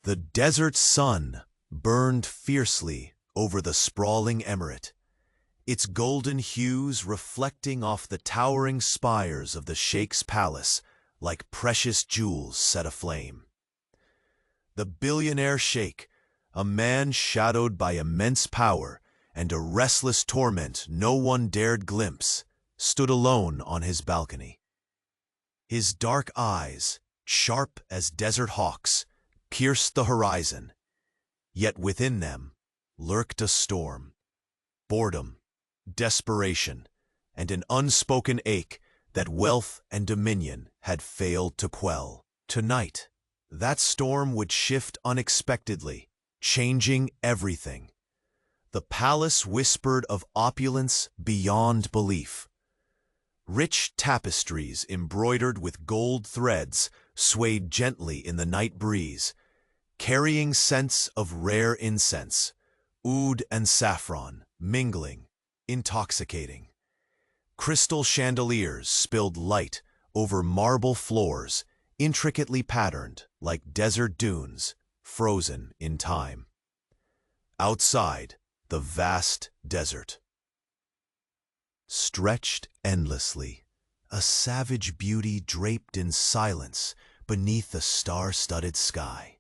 The desert sun burned fiercely over the sprawling emirate, its golden hues reflecting off the towering spires of the Sheikh's palace like precious jewels set aflame. The billionaire Sheikh, a man shadowed by immense power and a restless torment no one dared glimpse, stood alone on his balcony. His dark eyes, sharp as desert hawks, pierced the horizon, yet within them lurked a storm, boredom, desperation, and an unspoken ache that wealth and dominion had failed to quell. Tonight, that storm would shift unexpectedly, changing everything. The palace whispered of opulence beyond belief. Rich tapestries embroidered with gold threads swayed gently in the night breeze, carrying scents of rare incense, oud and saffron, mingling, intoxicating. Crystal chandeliers spilled light over marble floors, intricately patterned like desert dunes, frozen in time. Outside, the vast desert stretched endlessly, a savage beauty draped in silence beneath a star-studded sky.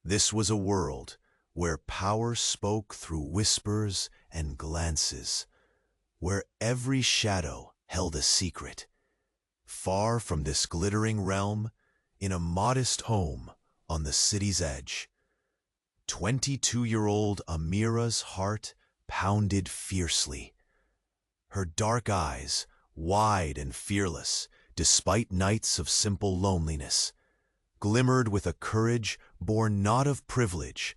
This was a world where power spoke through whispers and glances, where every shadow held a secret. Far from this glittering realm, in a modest home on the city's edge, 22-year-old Amira's heart pounded fiercely. Her dark eyes, wide and fearless, despite nights of simple loneliness, glimmered with a courage born not of privilege,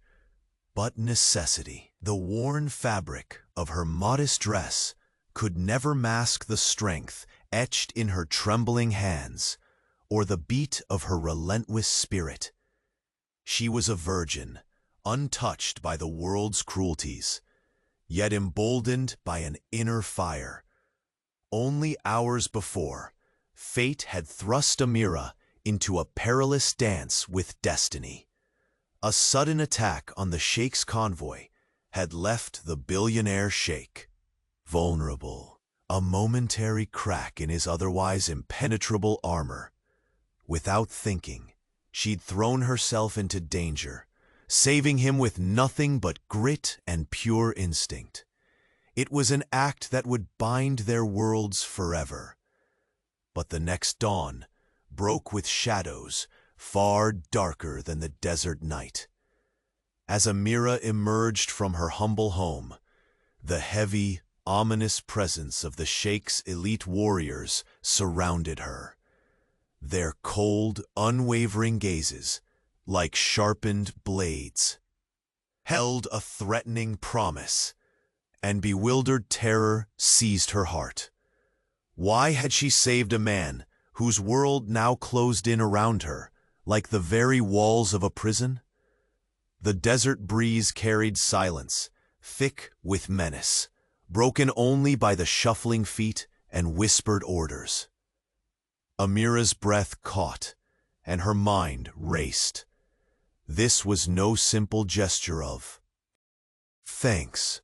but necessity. The worn fabric of her modest dress could never mask the strength etched in her trembling hands, or the beat of her relentless spirit. She was a virgin, untouched by the world's cruelties, yet emboldened by an inner fire. Only hours before, fate had thrust Amira into a perilous dance with destiny. A sudden attack on the Sheikh's convoy had left the billionaire Sheikh vulnerable, a momentary crack in his otherwise impenetrable armor. Without thinking, she'd thrown herself into danger, saving him with nothing but grit and pure instinct. It was an act that would bind their worlds forever. But the next dawn broke with shadows far darker than the desert night. As Amira emerged from her humble home, the heavy, ominous presence of the Sheikh's elite warriors surrounded her. Their cold, unwavering gazes, like sharpened blades, held a threatening promise, and bewildered terror seized her heart. Why had she saved a man whose world now closed in around her, like the very walls of a prison? The desert breeze carried silence, thick with menace, broken only by the shuffling feet and whispered orders. Amira's breath caught, and her mind raced. This was no simple gesture of thanks.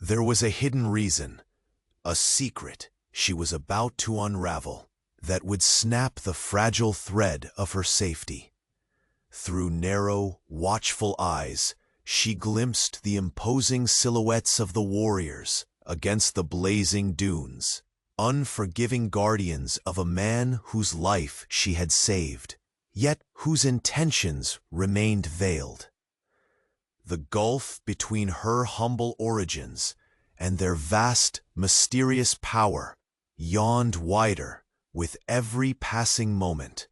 There was a hidden reason, a secret she was about to unravel that would snap the fragile thread of her safety. Through narrow, watchful eyes, she glimpsed the imposing silhouettes of the warriors against the blazing dunes, unforgiving guardians of a man whose life she had saved, yet whose intentions remained veiled. The gulf between her humble origins and their vast, mysterious power yawned wider with every passing moment.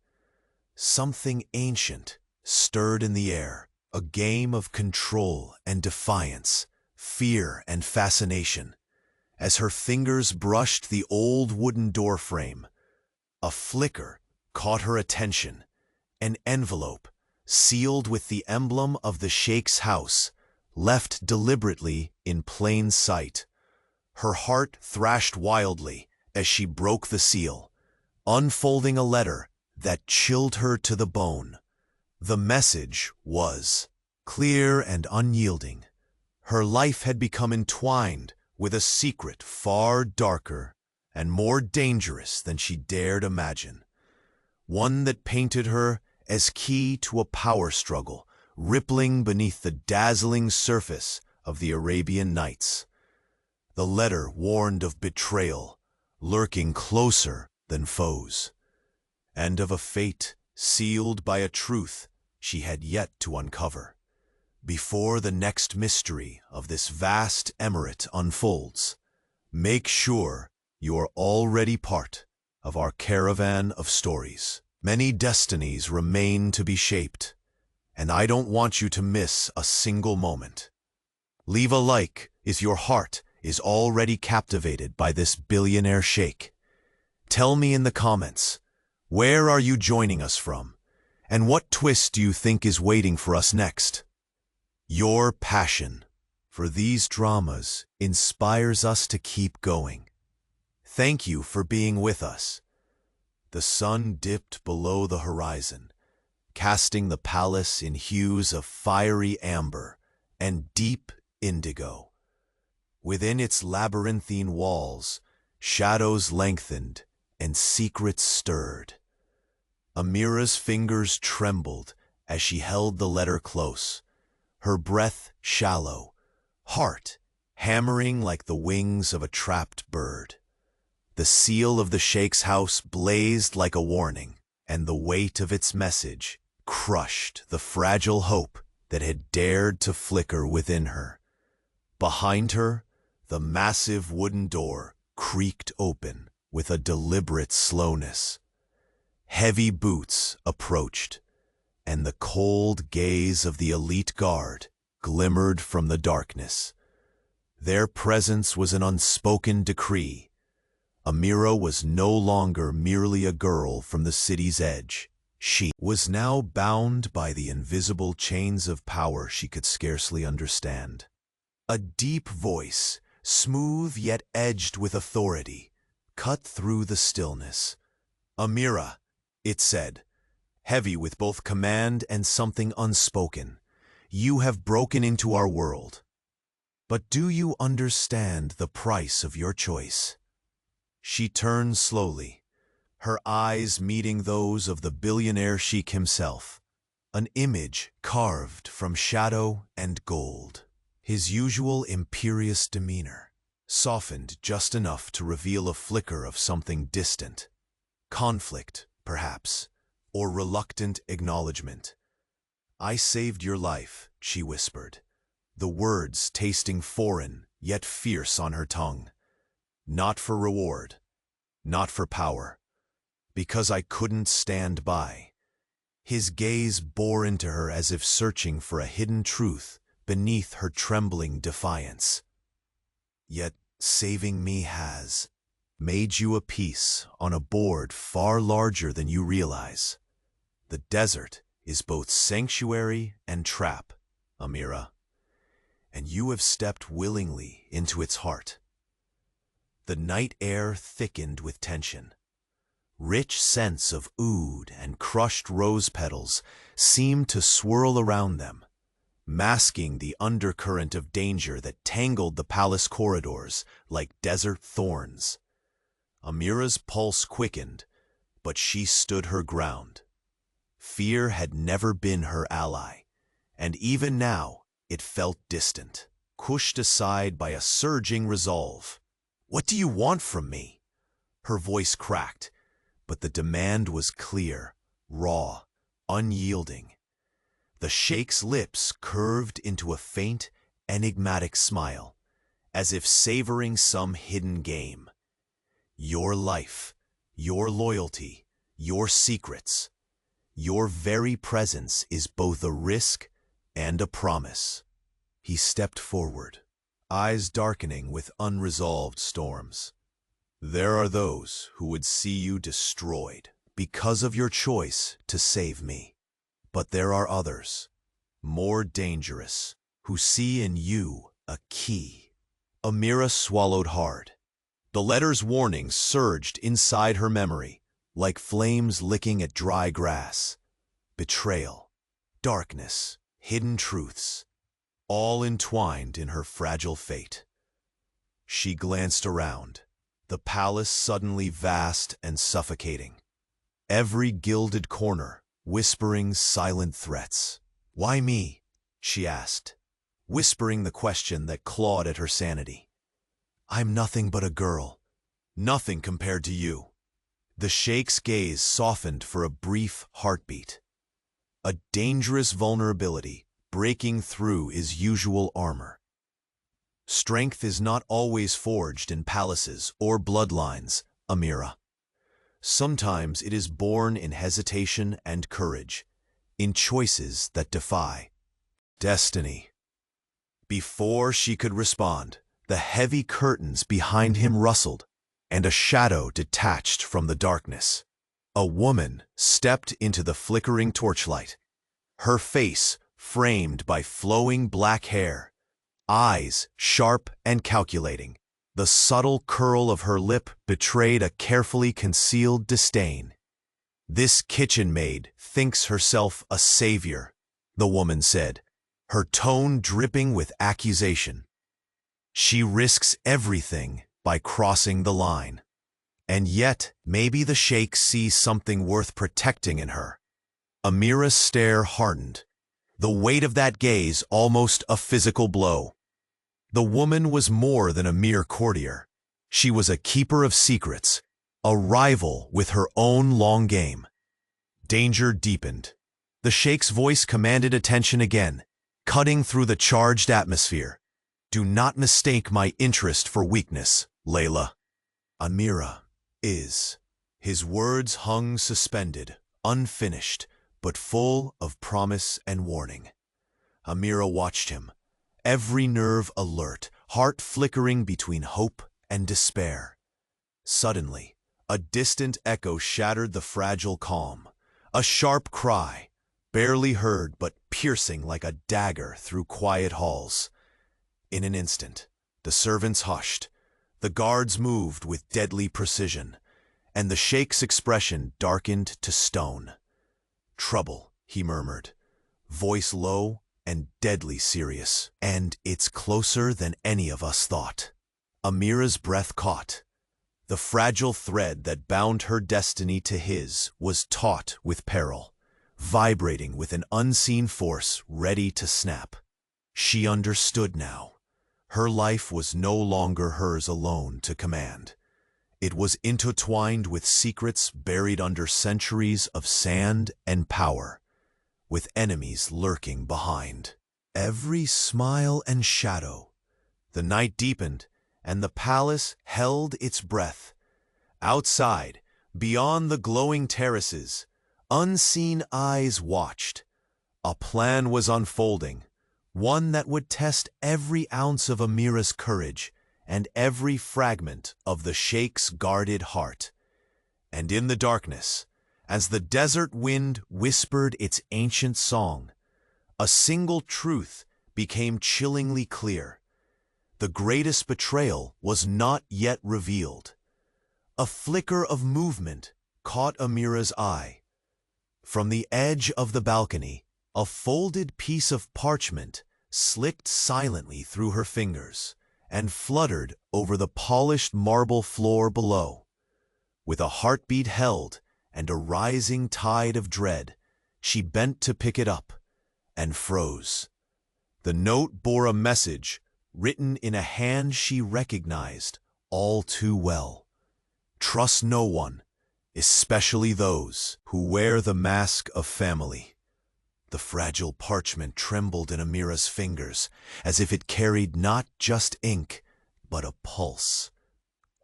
Something ancient stirred in the air, a game of control and defiance, fear and fascination. As her fingers brushed the old wooden doorframe, a flicker caught her attention. An envelope, sealed with the emblem of the Sheikh's house, left deliberately in plain sight. Her heart thrashed wildly as she broke the seal, unfolding a letter that chilled her to the bone. The message was clear and unyielding. Her life had become entwined with a secret far darker and more dangerous than she dared imagine. One that painted her as key to a power struggle rippling beneath the dazzling surface of the Arabian Nights. The letter warned of betrayal lurking closer than foes, and of a fate sealed by a truth she had yet to uncover. Before the next mystery of this vast emirate unfolds, make sure you are already part of our caravan of stories. Many destinies remain to be shaped, and I don't want you to miss a single moment. Leave a like if your heart is already captivated by this Billionaire Sheikh. Tell me in the comments, where are you joining us from, and what twist do you think is waiting for us next? Your passion for these dramas inspires us to keep going. Thank you for being with us. The sun dipped below the horizon, casting the palace in hues of fiery amber and deep indigo. Within its labyrinthine walls, shadows lengthened and secrets stirred. Amira's fingers trembled as she held the letter close, her breath shallow, heart hammering like the wings of a trapped bird. The seal of the Sheikh's house blazed like a warning, and the weight of its message crushed the fragile hope that had dared to flicker within her. Behind her, the massive wooden door creaked open with a deliberate slowness. Heavy boots approached, and the cold gaze of the elite guard glimmered from the darkness. Their presence was an unspoken decree. Amira was no longer merely a girl from the city's edge. She was now bound by the invisible chains of power she could scarcely understand. A deep voice, smooth yet edged with authority, cut through the stillness. "Amira," it said, heavy with both command and something unspoken, "you have broken into our world. But do you understand the price of your choice?" She turned slowly, her eyes meeting those of the Billionaire Sheikh himself, an image carved from shadow and gold. His usual imperious demeanor softened just enough to reveal a flicker of something distant. Conflict, perhaps, or reluctant acknowledgement. "I saved your life," she whispered, the words tasting foreign yet fierce on her tongue. "Not for reward, not for power, because I couldn't stand by." His gaze bore into her as if searching for a hidden truth beneath her trembling defiance. "Yet saving me has made you a piece on a board far larger than you realize. The desert is both sanctuary and trap, Amira, and you have stepped willingly into its heart." The night air thickened with tension. Rich scents of oud and crushed rose petals seemed to swirl around them, masking the undercurrent of danger that tangled the palace corridors like desert thorns. Amira's pulse quickened, but she stood her ground. Fear had never been her ally, and even now it felt distant, pushed aside by a surging resolve. "What do you want from me?" Her voice cracked, but the demand was clear, raw, unyielding. The Sheikh's lips curved into a faint, enigmatic smile, as if savoring some hidden game. "Your life, your loyalty, your secrets. Your very presence is both a risk and a promise." He stepped forward, eyes darkening with unresolved storms. "There are those who would see you destroyed because of your choice to save me. But there are others, more dangerous, who see in you a key." Amira swallowed hard. The letter's warning surged inside her memory, like flames licking at dry grass. Betrayal, darkness, hidden truths, all entwined in her fragile fate. She glanced around, the palace suddenly vast and suffocating. Every gilded corner, whispering silent threats. "Why me?" she asked, whispering the question that clawed at her sanity. "I'm nothing but a girl. Nothing compared to you." The Sheikh's gaze softened for a brief heartbeat. A dangerous vulnerability breaking through his usual armor. Strength is not always forged in palaces or bloodlines, Amira. Sometimes it is born in hesitation and courage, in choices that defy destiny. Before she could respond, the heavy curtains behind him rustled, and a shadow detached from the darkness. A woman stepped into the flickering torchlight, her face framed by flowing black hair, eyes sharp and calculating. The subtle curl of her lip betrayed a carefully concealed disdain. "This kitchen maid thinks herself a savior," the woman said, her tone dripping with accusation. "She risks everything by crossing the line. And yet, maybe the Sheikh sees something worth protecting in her." Amira's stare hardened, the weight of that gaze almost a physical blow. The woman was more than a mere courtier. She was a keeper of secrets, a rival with her own long game. Danger deepened. The Sheikh's voice commanded attention again, cutting through the charged atmosphere. "Do not mistake my interest for weakness, Layla. Amira is." His words hung suspended, unfinished, but full of promise and warning. Amira watched him, every nerve alert, heart flickering between hope and despair. Suddenly, a distant echo shattered the fragile calm. A sharp cry, barely heard but piercing like a dagger through quiet halls. In an instant, the servants hushed, the guards moved with deadly precision, and the Sheikh's expression darkened to stone. "Trouble," he murmured, voice low and deadly serious. "And it's closer than any of us thought." Amira's breath caught. The fragile thread that bound her destiny to his was taut with peril, vibrating with an unseen force ready to snap. She understood now. Her life was no longer hers alone to command. It was intertwined with secrets buried under centuries of sand and power, with enemies lurking behind. Every smile and shadow. The night deepened, and the palace held its breath. Outside, beyond the glowing terraces, unseen eyes watched. A plan was unfolding, one that would test every ounce of Amira's courage and every fragment of the Sheikh's guarded heart. And in the darkness, as the desert wind whispered its ancient song, a single truth became chillingly clear. The greatest betrayal was not yet revealed. A flicker of movement caught Amira's eye. From the edge of the balcony, a folded piece of parchment slipped silently through her fingers and fluttered over the polished marble floor below. With a heartbeat held and a rising tide of dread, she bent to pick it up and froze. The note bore a message written in a hand she recognized all too well. "Trust no one, especially those who wear the mask of family." The fragile parchment trembled in Amira's fingers, as if it carried not just ink, but a pulse.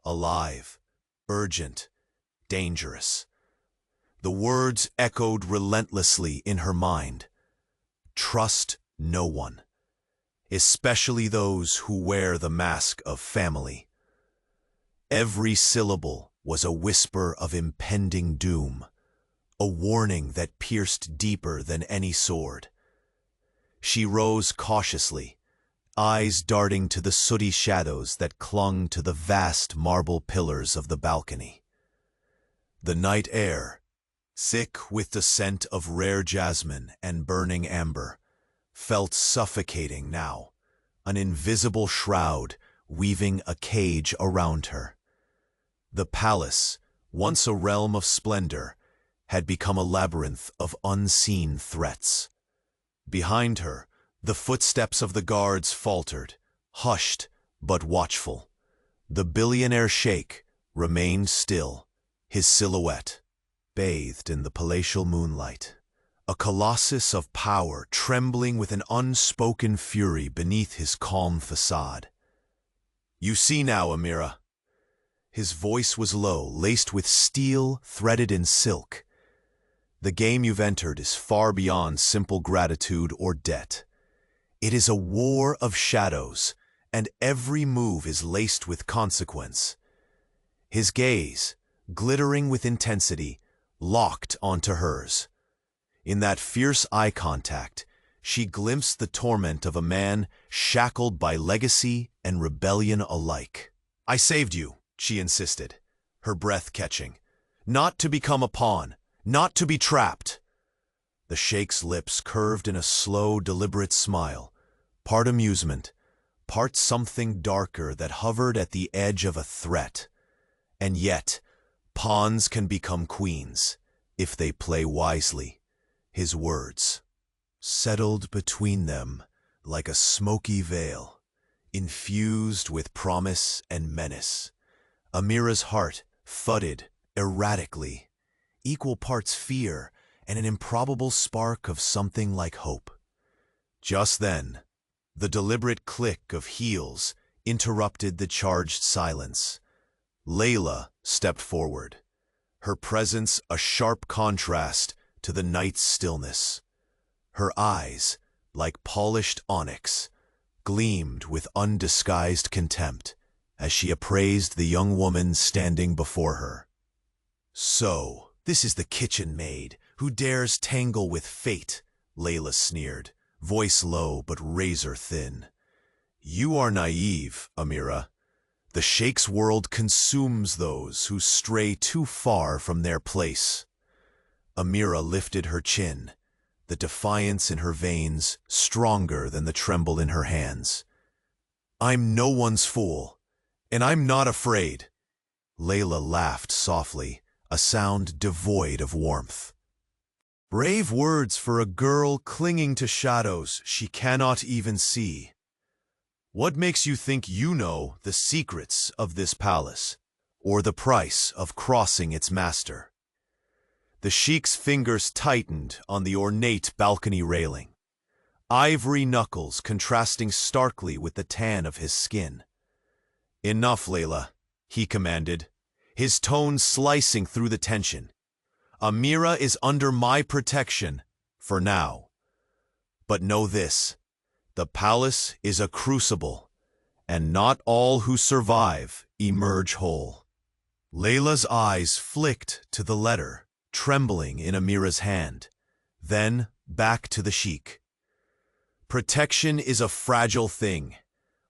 Alive, urgent, dangerous. The words echoed relentlessly in her mind. "Trust no one, especially those who wear the mask of family." Every syllable was a whisper of impending doom, a warning that pierced deeper than any sword. She rose cautiously, eyes darting to the sooty shadows that clung to the vast marble pillars of the balcony. The night air, thick with the scent of rare jasmine and burning amber, felt suffocating now, an invisible shroud weaving a cage around her. The palace, once a realm of splendor, had become a labyrinth of unseen threats. Behind her, the footsteps of the guards faltered, hushed but watchful. The billionaire Sheikh remained still, his silhouette bathed in the palatial moonlight, a colossus of power trembling with an unspoken fury beneath his calm facade. "You see now, Amira." His voice was low, laced with steel threaded in silk. "The game you've entered is far beyond simple gratitude or debt. It is a war of shadows, and every move is laced with consequence." His gaze, glittering with intensity, locked onto hers. In that fierce eye contact, she glimpsed the torment of a man shackled by legacy and rebellion alike. "I saved you," she insisted, her breath catching. "Not to become a pawn, not to be trapped." The Sheikh's lips curved in a slow, deliberate smile, part amusement, part something darker that hovered at the edge of a threat. And yet, pawns can become queens, if they play wisely. His words settled between them like a smoky veil, infused with promise and menace. Amira's heart thudded erratically, equal parts fear and an improbable spark of something like hope. Just then, the deliberate click of heels interrupted the charged silence. Layla stepped forward, her presence a sharp contrast to the night's stillness. Her eyes, like polished onyx, gleamed with undisguised contempt as she appraised the young woman standing before her. "So, this is the kitchen maid who dares tangle with fate," Layla sneered, voice low but razor thin. "You are naive, Amira. The Sheikh's world consumes those who stray too far from their place." Amira lifted her chin, the defiance in her veins stronger than the tremble in her hands. "I'm no one's fool, and I'm not afraid." Layla laughed softly, a sound devoid of warmth. "Brave words for a girl clinging to shadows she cannot even see. What makes you think you know the secrets of this palace, or the price of crossing its master?" The Sheikh's fingers tightened on the ornate balcony railing, ivory knuckles contrasting starkly with the tan of his skin. "Enough, Layla," he commanded, his tone slicing through the tension. "Amira is under my protection, for now. But know this, the palace is a crucible, and not all who survive emerge whole." Layla's eyes flicked to the letter, trembling in Amira's hand, then back to the Sheikh. "Protection is a fragile thing,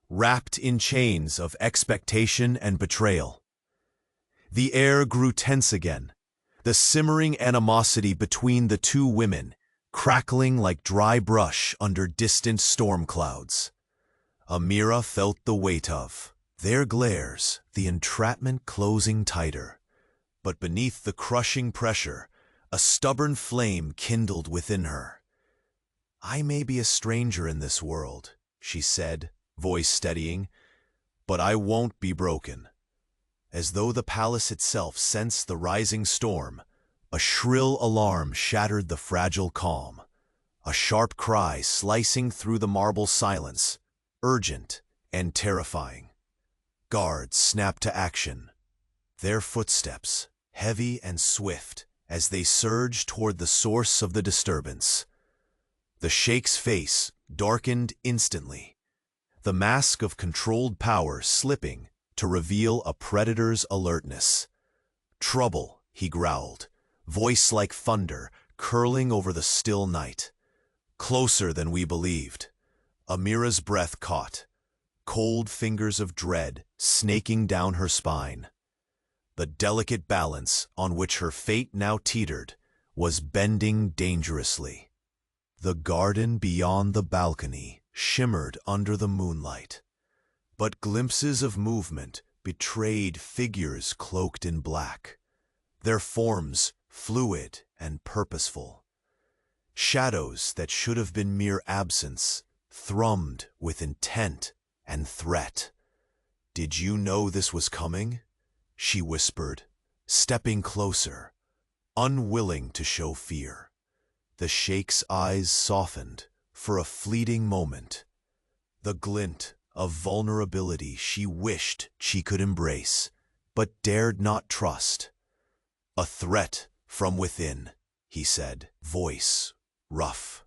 wrapped in chains of expectation and betrayal." The air grew tense again, the simmering animosity between the two women crackling like dry brush under distant storm clouds. Amira felt the weight of their glares, the entrapment closing tighter. But beneath the crushing pressure, a stubborn flame kindled within her. "I may be a stranger in this world," she said, voice steadying, "but I won't be broken." As though the palace itself sensed the rising storm, a shrill alarm shattered the fragile calm, a sharp cry slicing through the marble silence, urgent and terrifying. Guards snapped to action, their footsteps heavy and swift as they surged toward the source of the disturbance. The Sheikh's face darkened instantly, the mask of controlled power slipping to reveal a predator's alertness. "Trouble," he growled, voice like thunder curling over the still night. "Closer than we believed." Amira's breath caught, cold fingers of dread snaking down her spine. The delicate balance on which her fate now teetered was bending dangerously. The garden beyond the balcony shimmered under the moonlight, but glimpses of movement betrayed figures cloaked in black, their forms fluid and purposeful. Shadows that should have been mere absence thrummed with intent and threat. "Did you know this was coming?" she whispered, stepping closer, unwilling to show fear. The Sheikh's eyes softened for a fleeting moment, the glint of vulnerability she wished she could embrace, but dared not trust. "A threat from within," he said, voice rough.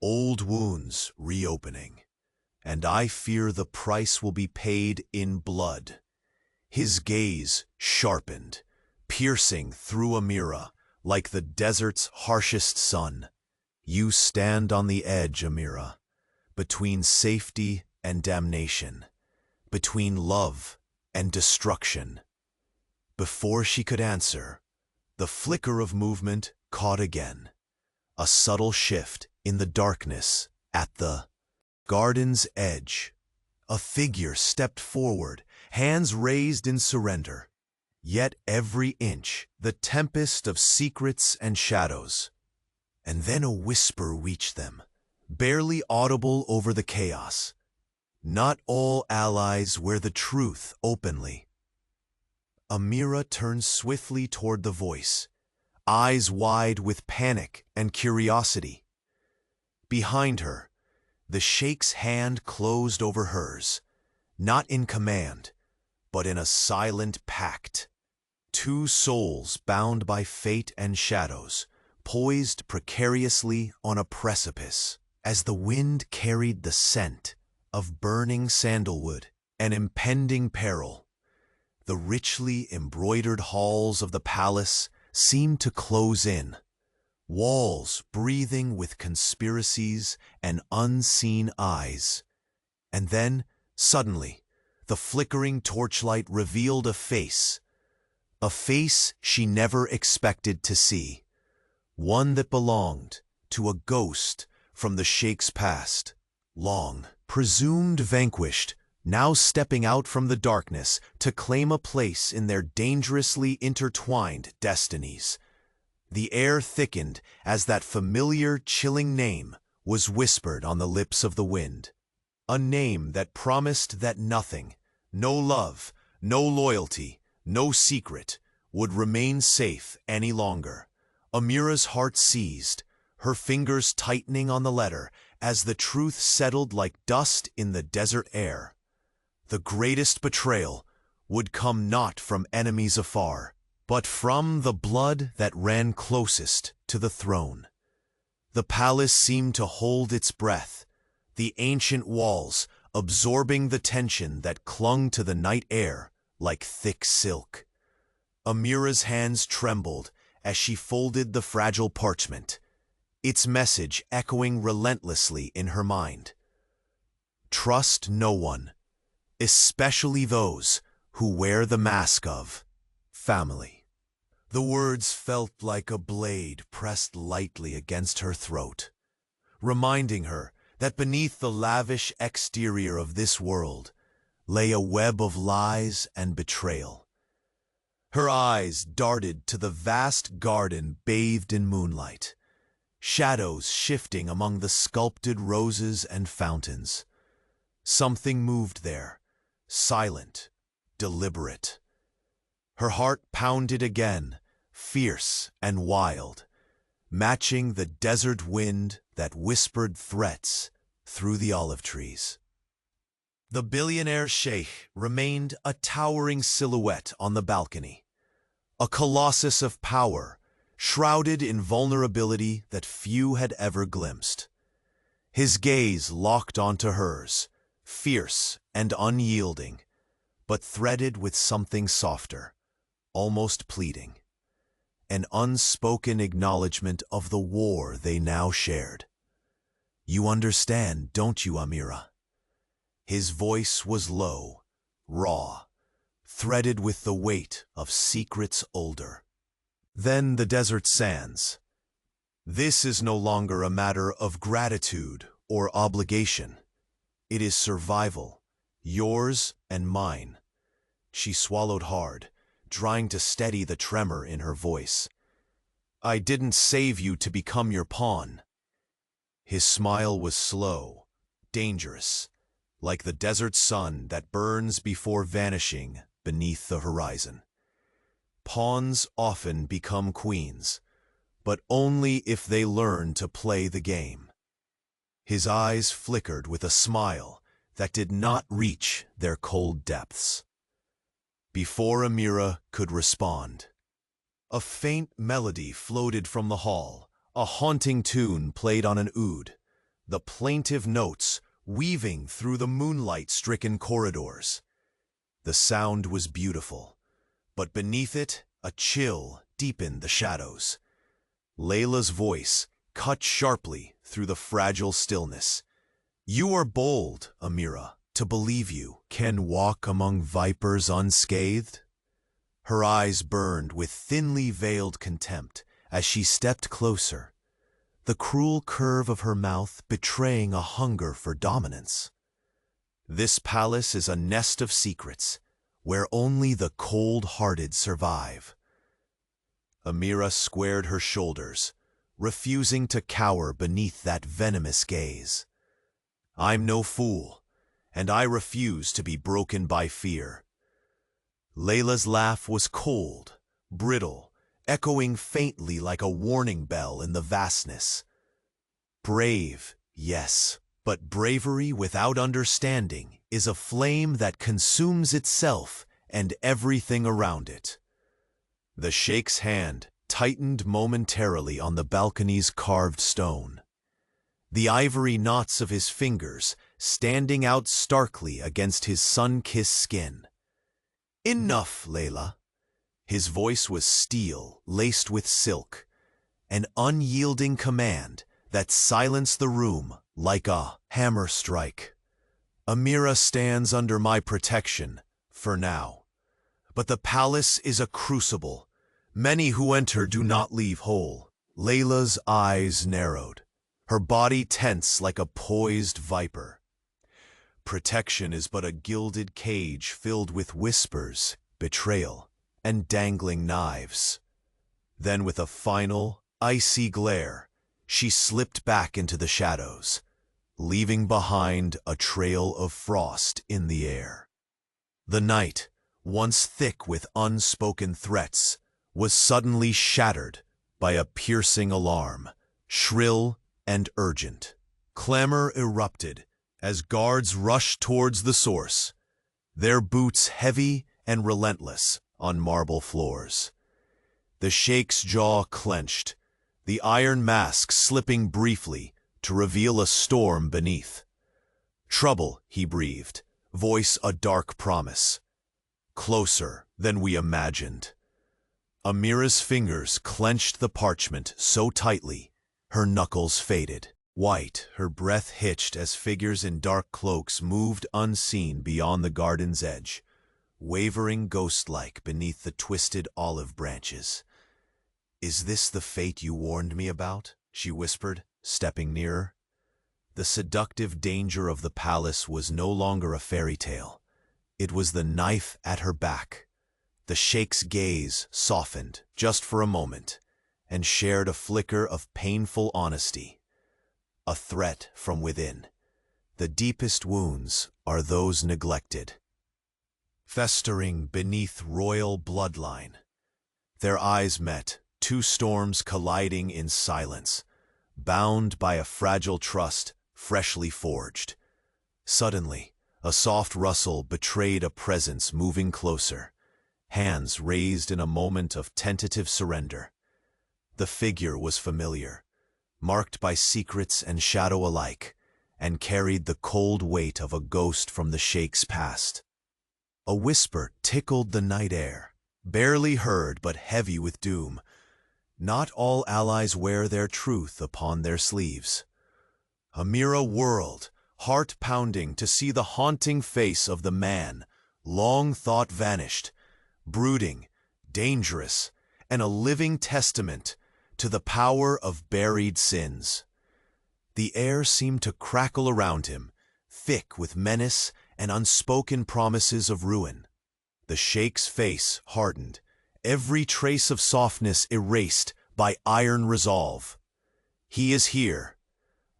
"Old wounds reopening, and I fear the price will be paid in blood." His gaze sharpened, piercing through Amira like the desert's harshest sun. "You stand on the edge, Amira, between safety and damnation, between love and destruction." Before she could answer, the flicker of movement caught again, a subtle shift in the darkness at the garden's edge. A figure stepped forward, hands raised in surrender. Yet every inch the tempest of secrets and shadows. And then a whisper reached them, barely audible over the chaos. "Not all allies wear the truth openly." Amira turned swiftly toward the voice, eyes wide with panic and curiosity. Behind her, the Sheikh's hand closed over hers, not in command, but in a silent pact. Two souls bound by fate and shadows, poised precariously on a precipice, as the wind carried the scent of burning sandalwood and impending peril. The richly embroidered halls of the palace seemed to close in, walls breathing with conspiracies and unseen eyes. And then, suddenly, the flickering torchlight revealed a face she never expected to see, one that belonged to a ghost from the Sheikh's past, long presumed vanquished, now stepping out from the darkness to claim a place in their dangerously intertwined destinies. The air thickened as that familiar, chilling name was whispered on the lips of the wind, a name that promised that nothing, no love, no loyalty, no secret, would remain safe any longer. Amira's heart seized, her fingers tightening on the letter as the truth settled like dust in the desert air. The greatest betrayal would come not from enemies afar, but from the blood that ran closest to the throne. The palace seemed to hold its breath, the ancient walls absorbing the tension that clung to the night air like thick silk. Amira's hands trembled as she folded the fragile parchment, its message echoing relentlessly in her mind. "Trust no one, especially those who wear the mask of family." The words felt like a blade pressed lightly against her throat, reminding her that beneath the lavish exterior of this world lay a web of lies and betrayal. Her eyes darted to the vast garden bathed in moonlight, shadows shifting among the sculpted roses and fountains. Something moved there, silent, deliberate. Her heart pounded again, fierce and wild, matching the desert wind that whispered threats through the olive trees. The Billionaire Sheikh remained a towering silhouette on the balcony, a colossus of power, shrouded in vulnerability that few had ever glimpsed. His gaze locked onto hers, fierce and unyielding, but threaded with something softer, almost pleading, an unspoken acknowledgement of the war they now shared. "You understand, don't you, Amira?" His voice was low, raw, threaded with the weight of secrets older. Then the desert sands, This is no longer a matter of gratitude or obligation. It is survival, yours and mine. She swallowed hard, trying to steady the tremor in her voice. I didn't save you to become your pawn. His smile was slow, dangerous, like the desert sun that burns before vanishing beneath the horizon. Pawns often become queens, but only if they learn to play the game. His eyes flickered with a smile that did not reach their cold depths. Before Amira could respond, a faint melody floated from the hall, a haunting tune played on an oud, the plaintive notes weaving through the moonlight-stricken corridors. The sound was beautiful, but beneath it, a chill deepened the shadows. Layla's voice cut sharply through the fragile stillness. You are bold, Amira, to believe you can walk among vipers unscathed. Her eyes burned with thinly veiled contempt as she stepped closer, the cruel curve of her mouth betraying a hunger for dominance. This palace is a nest of secrets, where only the cold-hearted survive. Amira squared her shoulders, refusing to cower beneath that venomous gaze. I'm no fool, and I refuse to be broken by fear. Layla's laugh was cold, brittle, echoing faintly like a warning bell in the vastness. Brave, yes, but bravery without understanding is a flame that consumes itself and everything around it. The Sheikh's hand tightened momentarily on the balcony's carved stone, the ivory knots of his fingers standing out starkly against his sun-kissed skin. Enough, Layla. His voice was steel laced with silk, an unyielding command that silenced the room like a hammer strike. Amira stands under my protection, for now. But the palace is a crucible. Many who enter do not leave whole. Layla's eyes narrowed, her body tense like a poised viper. Protection is but a gilded cage filled with whispers, betrayal, and dangling knives. Then with a final, icy glare, she slipped back into the shadows, leaving behind a trail of frost in the air. The night, once thick with unspoken threats, was suddenly shattered by a piercing alarm, shrill and urgent. Clamor erupted as guards rushed towards the source, their boots heavy and relentless on marble floors. The Sheikh's jaw clenched, the iron mask slipping briefly to reveal a storm beneath. Trouble, he breathed, voice a dark promise. Closer than we imagined. Amira's fingers clenched the parchment so tightly, her knuckles faded. White, her breath hitched as figures in dark cloaks moved unseen beyond the garden's edge, wavering ghost-like beneath the twisted olive branches. Is this the fate you warned me about? She whispered, stepping nearer. The seductive danger of the palace was no longer a fairy tale. It was the knife at her back. The Sheikh's gaze softened just for a moment and shared a flicker of painful honesty. A threat from within. The deepest wounds are those neglected, festering beneath royal bloodline. Their eyes met, two storms colliding in silence, bound by a fragile trust freshly forged. Suddenly, a soft rustle betrayed a presence moving closer, hands raised in a moment of tentative surrender. The figure was familiar, marked by secrets and shadow alike, and carried the cold weight of a ghost from the Sheikh's past. A whisper tickled the night air, barely heard but heavy with doom. Not all allies wear their truth upon their sleeves. Amira whirled, heart pounding to see the haunting face of the man, long thought vanished, brooding, dangerous, and a living testament to the power of buried sins. The air seemed to crackle around him, thick with menace and unspoken promises of ruin. The Sheikh's face hardened, every trace of softness erased by iron resolve. He is here.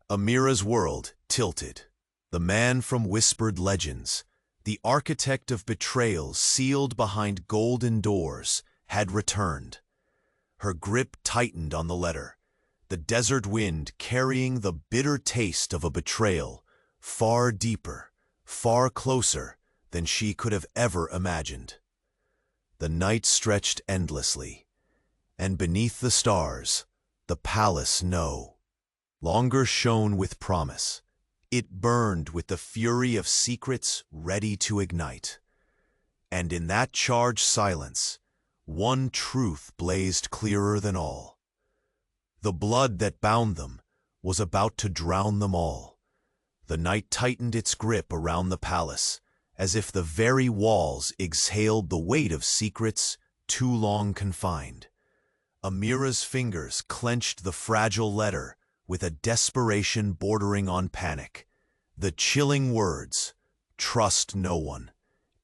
Amira's world tilted. The man from whispered legends, the architect of betrayals sealed behind golden doors, had returned. Her grip tightened on the letter, the desert wind carrying the bitter taste of a betrayal, far deeper, far closer than she could have ever imagined. The night stretched endlessly, and beneath the stars, the palace no longer shone with promise. It burned with the fury of secrets ready to ignite. And in that charged silence, one truth blazed clearer than all. The blood that bound them was about to drown them all. The night tightened its grip around the palace, as if the very walls exhaled the weight of secrets too long confined. Amira's fingers clenched the fragile letter with a desperation bordering on panic. The chilling words, "Trust no one,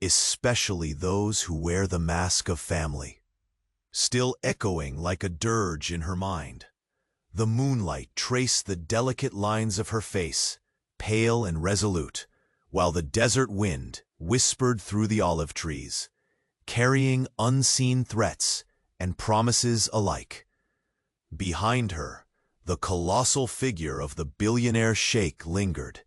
especially those who wear the mask of family," still echoing like a dirge in her mind. The moonlight traced the delicate lines of her face, pale and resolute, while the desert wind whispered through the olive trees, carrying unseen threats and promises alike. Behind her, the colossal figure of the billionaire sheikh lingered,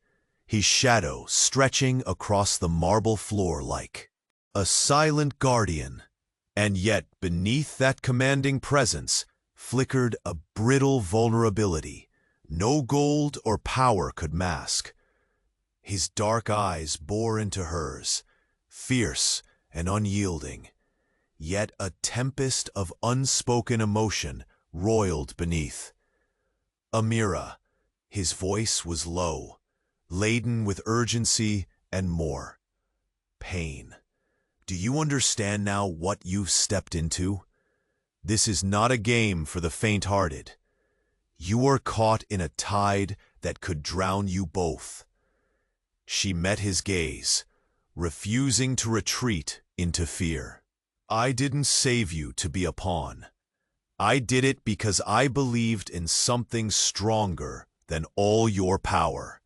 his shadow stretching across the marble floor like a silent guardian. And yet beneath that commanding presence flickered a brittle vulnerability no gold or power could mask. His dark eyes bore into hers, fierce and unyielding, yet a tempest of unspoken emotion roiled beneath. "Amira," his voice was low, laden with urgency and more pain. "Do you understand now what you've stepped into? This is not a game for the faint-hearted. You are caught in a tide that could drown you both." She met his gaze, refusing to retreat into fear. "I didn't save you to be a pawn. I did it because I believed in something stronger than all your power."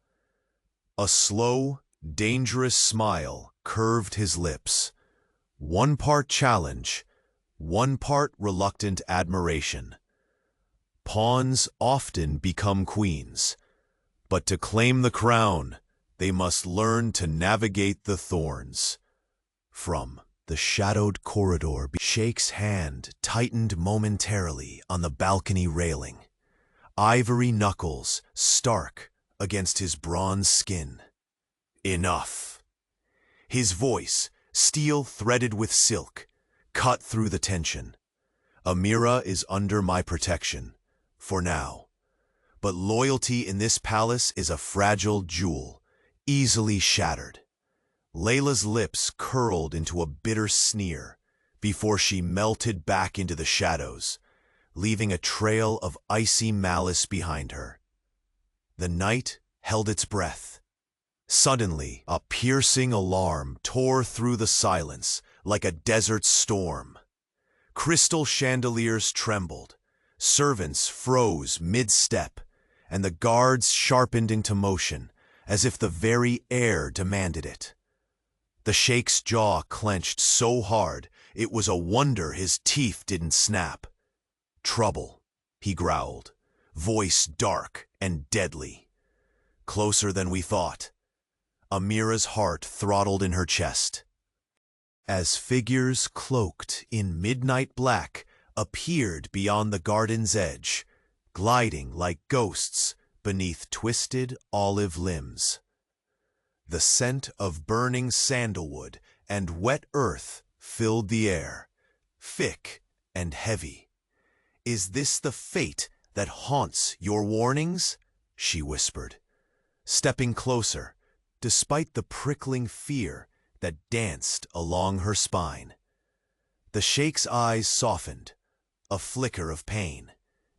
A slow, dangerous smile curved his lips, one part challenge, one part reluctant admiration. Pawns often become queens, but to claim the crown, they must learn to navigate the thorns. From the shadowed corridor, Sheikh's hand tightened momentarily on the balcony railing, ivory knuckles stark against his bronze skin. "Enough." His voice, steel threaded with silk, cut through the tension. "Amira is under my protection, for now. But loyalty in this palace is a fragile jewel, easily shattered." Layla's lips curled into a bitter sneer before she melted back into the shadows, leaving a trail of icy malice behind her. The night held its breath. Suddenly, a piercing alarm tore through the silence like a desert storm. Crystal chandeliers trembled, servants froze mid-step, and the guards sharpened into motion as if the very air demanded it. The sheikh's jaw clenched so hard it was a wonder his teeth didn't snap. "Trouble," he growled, voice dark and deadly. "Closer than we thought." Amira's heart throttled in her chest. As figures cloaked in midnight black appeared beyond the garden's edge, gliding like ghosts beneath twisted olive limbs. The scent of burning sandalwood and wet earth filled the air, thick and heavy. "Is this the fate that haunts your warnings?" she whispered, stepping closer, despite the prickling fear that danced along her spine. The sheikh's eyes softened, a flicker of pain,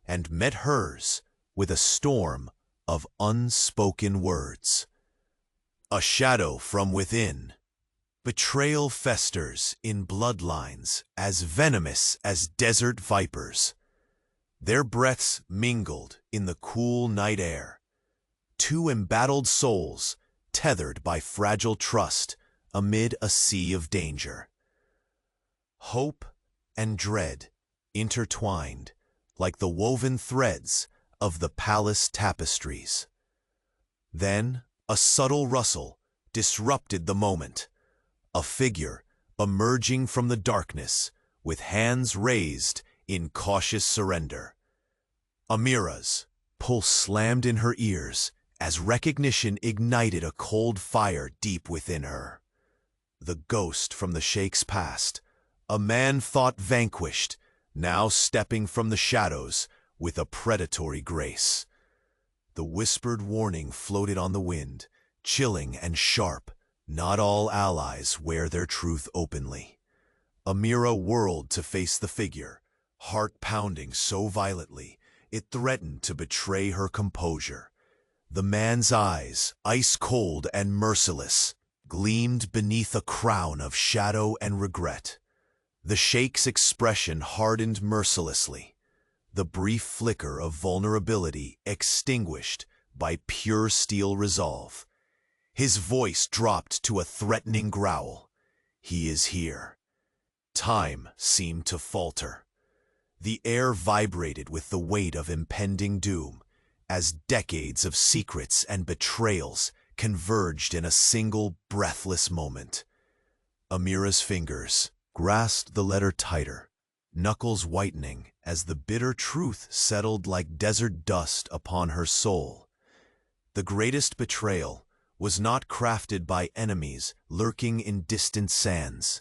and met hers with a storm of unspoken words. A shadow from within. Betrayal festers in bloodlines as venomous as desert vipers. Their breaths mingled in the cool night air. Two embattled souls tethered by fragile trust amid a sea of danger. Hope and dread intertwined like the woven threads of the palace tapestries. Then a subtle rustle disrupted the moment. A figure emerging from the darkness with hands raised in cautious surrender. Amira's pulse slammed in her ears as recognition ignited a cold fire deep within her. The ghost from the Sheikh's past, a man thought vanquished, now stepping from the shadows with a predatory grace. The whispered warning floated on the wind, chilling and sharp. Not all allies wear their truth openly. Amira whirled to face the figure, heart pounding so violently it threatened to betray her composure. The man's eyes, ice-cold and merciless, gleamed beneath a crown of shadow and regret. The Sheikh's expression hardened mercilessly, the brief flicker of vulnerability extinguished by pure steel resolve. His voice dropped to a threatening growl. He is here. Time seemed to falter. The air vibrated with the weight of impending doom, as decades of secrets and betrayals converged in a single breathless moment. Amira's fingers grasped the letter tighter, knuckles whitening as the bitter truth settled like desert dust upon her soul. The greatest betrayal was not crafted by enemies lurking in distant sands,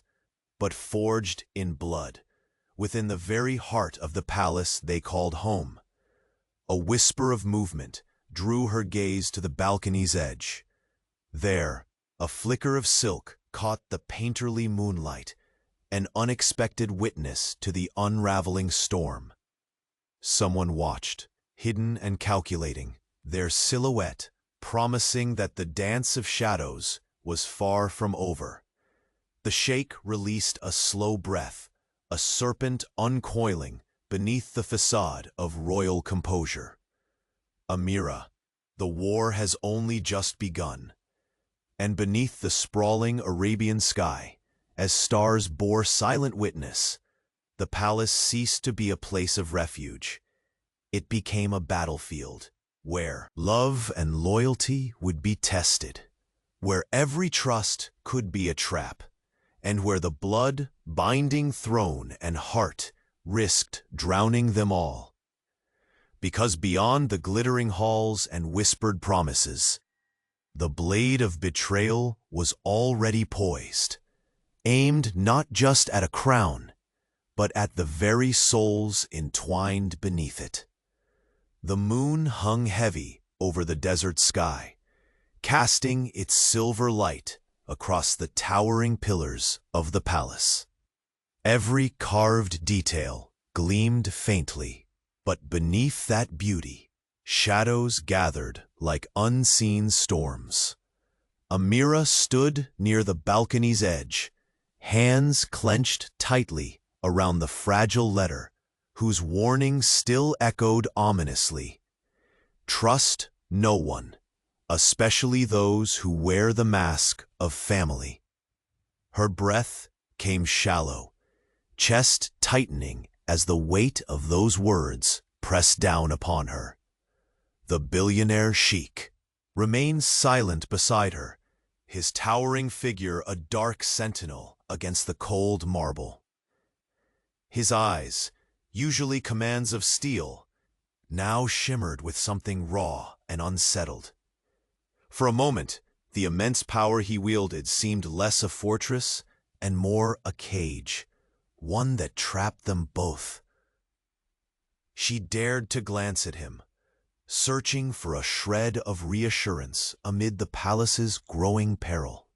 but forged in blood, within the very heart of the palace they called home. A whisper of movement drew her gaze to the balcony's edge. There, a flicker of silk caught the painterly moonlight, an unexpected witness to the unraveling storm. Someone watched, hidden and calculating, their silhouette promising that the dance of shadows was far from over. The Sheikh released a slow breath, a serpent uncoiling beneath the facade of royal composure. Amira, the war has only just begun. And beneath the sprawling Arabian sky, as stars bore silent witness, the palace ceased to be a place of refuge. It became a battlefield, where love and loyalty would be tested, where every trust could be a trap, and where the blood-binding throne and heart risked drowning them all. Because beyond the glittering halls and whispered promises, the blade of betrayal was already poised, aimed not just at a crown, but at the very souls entwined beneath it. The moon hung heavy over the desert sky, casting its silver light across the towering pillars of the palace. Every carved detail gleamed faintly, but beneath that beauty, shadows gathered like unseen storms. Amira stood near the balcony's edge, hands clenched tightly around the fragile letter, whose warning still echoed ominously. Trust no one, especially those who wear the mask of family. Her breath came shallow, chest tightening as the weight of those words pressed down upon her. The billionaire Sheikh remained silent beside her, his towering figure a dark sentinel against the cold marble. His eyes, usually commands of steel, now shimmered with something raw and unsettled. For a moment, the immense power he wielded seemed less a fortress and more a cage, one that trapped them both. She dared to glance at him, searching for a shred of reassurance amid the palace's growing peril.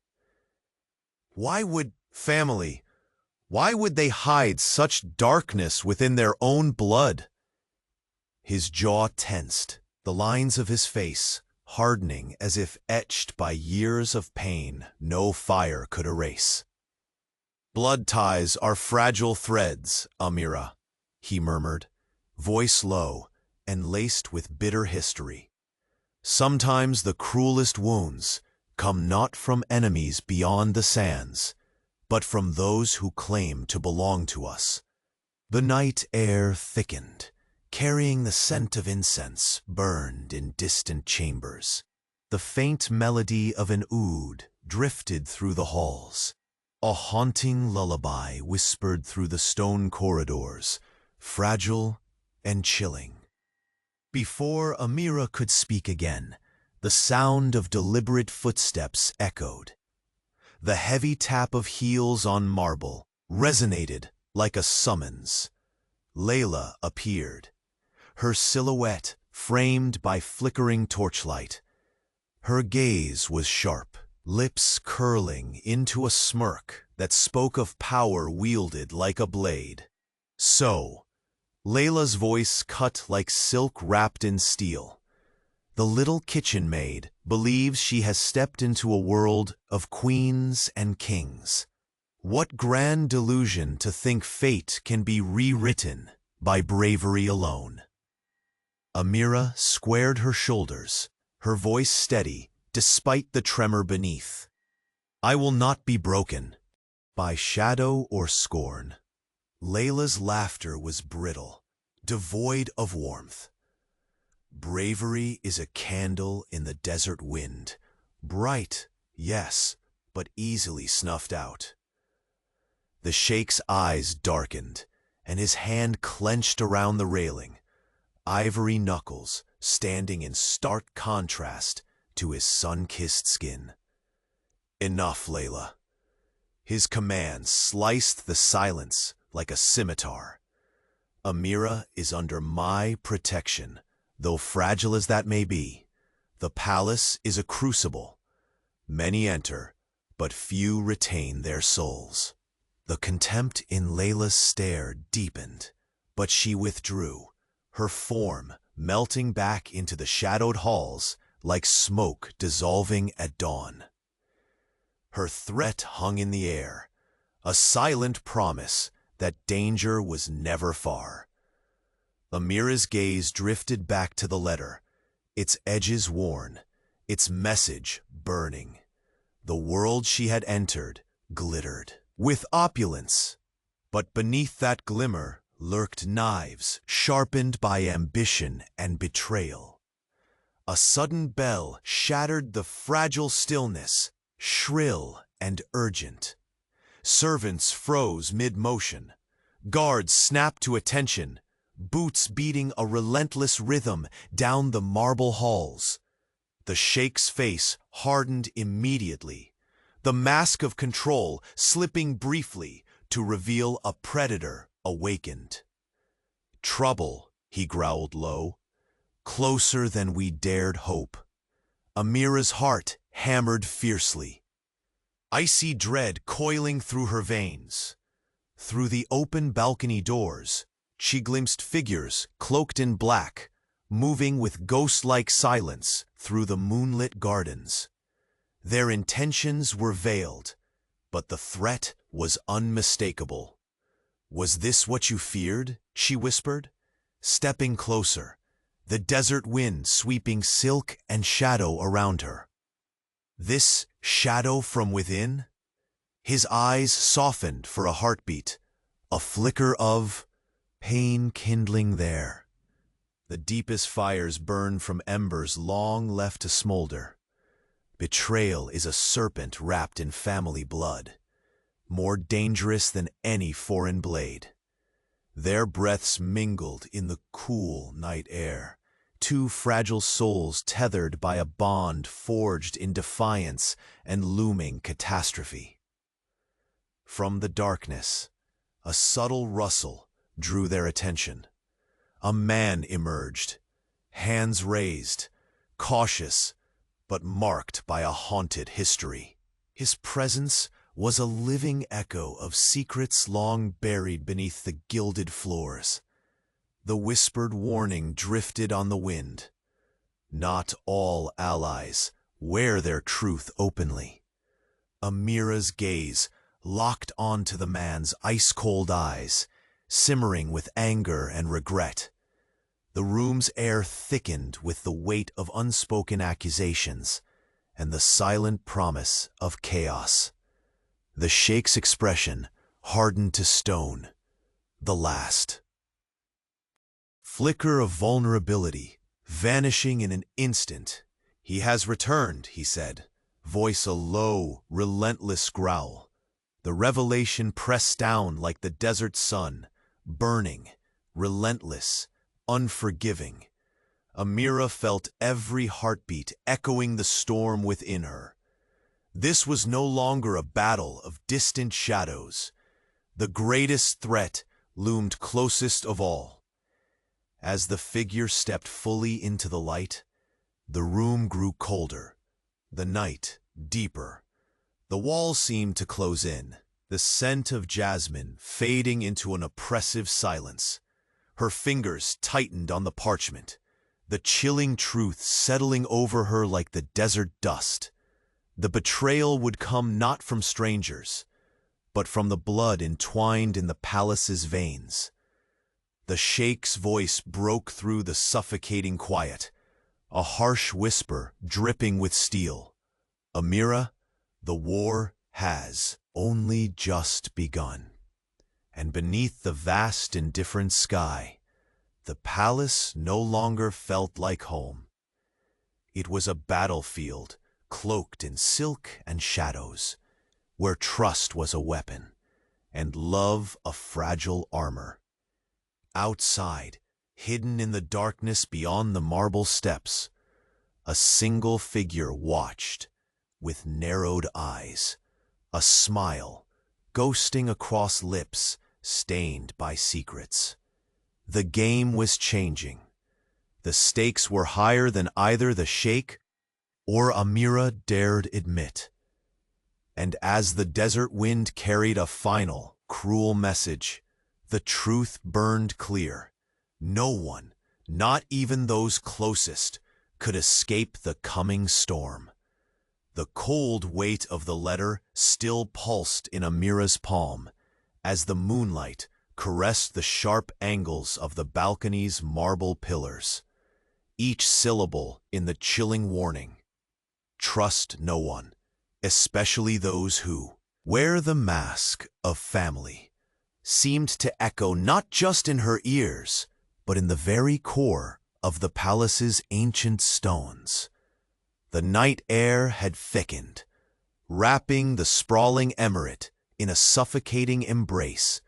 Why would they hide such darkness within their own blood? His jaw tensed, the lines of his face hardening as if etched by years of pain no fire could erase. "Blood ties are fragile threads, Amira," he murmured, voice low and laced with bitter history. "Sometimes the cruelest wounds come not from enemies beyond the sands, but from those who claim to belong to us." The night air thickened, carrying the scent of incense burned in distant chambers. The faint melody of an oud drifted through the halls. A haunting lullaby whispered through the stone corridors, fragile and chilling. Before Amira could speak again, the sound of deliberate footsteps echoed. The heavy tap of heels on marble resonated like a summons. Layla appeared, her silhouette framed by flickering torchlight. Her gaze was sharp, lips curling into a smirk that spoke of power wielded like a blade. "So," Layla's voice cut like silk wrapped in steel, "the little kitchen maid believes she has stepped into a world of queens and kings. What grand delusion to think fate can be rewritten by bravery alone." Amira squared her shoulders, her voice steady despite the tremor beneath. "I will not be broken by shadow or scorn." Layla's laughter was brittle, devoid of warmth. "Bravery is a candle in the desert wind, bright, yes, but easily snuffed out." The Sheikh's eyes darkened, and his hand clenched around the railing, ivory knuckles standing in stark contrast to his sun-kissed skin. "Enough, Layla." His command sliced the silence like a scimitar. "Amira is under my protection, though fragile as that may be. The palace is a crucible. Many enter, but few retain their souls." The contempt in Layla's stare deepened, but she withdrew, her form melting back into the shadowed halls like smoke dissolving at dawn. Her threat hung in the air, a silent promise that danger was never far. Amira's gaze drifted back to the letter, its edges worn, its message burning. The world she had entered glittered with opulence, but beneath that glimmer lurked knives sharpened by ambition and betrayal. A sudden bell shattered the fragile stillness, shrill and urgent. Servants froze mid-motion. Guards snapped to attention, boots beating a relentless rhythm down the marble halls. The Sheikh's face hardened immediately, the mask of control slipping briefly to reveal a predator awakened. "Trouble," he growled low, "closer than we dared hope." Amira's heart hammered fiercely, icy dread coiling through her veins. Through the open balcony doors, she glimpsed figures cloaked in black, moving with ghost-like silence through the moonlit gardens. Their intentions were veiled, but the threat was unmistakable. "Was this what you feared?" she whispered, stepping closer, the desert wind sweeping silk and shadow around her. "This shadow from within?" His eyes softened for a heartbeat, a flicker of pain kindling there. The deepest fires burn from embers long left to smolder. Betrayal is a serpent wrapped in family blood, more dangerous than any foreign blade. Their breaths mingled in the cool night air, two fragile souls tethered by a bond forged in defiance and looming catastrophe. From the darkness, a subtle rustle drew their attention. A man emerged, hands raised, cautious, but marked by a haunted history. His presence was a living echo of secrets long buried beneath the gilded floors. The whispered warning drifted on the wind. Not all allies wear their truth openly. Amira's gaze locked onto the man's ice-cold eyes, simmering with anger and regret. The room's air thickened with the weight of unspoken accusations and the silent promise of chaos. The Sheikh's expression hardened to stone. The last flicker of vulnerability vanishing in an instant. "He has returned," he said, voice a low, relentless growl. The revelation pressed down like the desert sun, burning, relentless, unforgiving. Amira felt every heartbeat echoing the storm within her. This was no longer a battle of distant shadows. The greatest threat loomed closest of all. As the figure stepped fully into the light, the room grew colder, the night deeper. The walls seemed to close in, the scent of jasmine fading into an oppressive silence. Her fingers tightened on the parchment, the chilling truth settling over her like the desert dust. The betrayal would come not from strangers, but from the blood entwined in the palace's veins. The Sheikh's voice broke through the suffocating quiet, a harsh whisper dripping with steel. "Amira, the war has only just begun." And beneath the vast indifferent sky, the palace no longer felt like home. It was a battlefield cloaked in silk and shadows, where trust was a weapon and love a fragile armor. Outside, hidden in the darkness beyond the marble steps, a single figure watched, with narrowed eyes, a smile ghosting across lips stained by secrets. The game was changing. The stakes were higher than either the Sheikh or Amira dared admit. And as the desert wind carried a final, cruel message, the truth burned clear. No one, not even those closest, could escape the coming storm. The cold weight of the letter still pulsed in Amira's palm, as the moonlight caressed the sharp angles of the balcony's marble pillars. Each syllable in the chilling warning: trust no one, especially those who wear the mask of family, seemed to echo not just in her ears, but in the very core of the palace's ancient stones. The night air had thickened, wrapping the sprawling emirate in a suffocating embrace,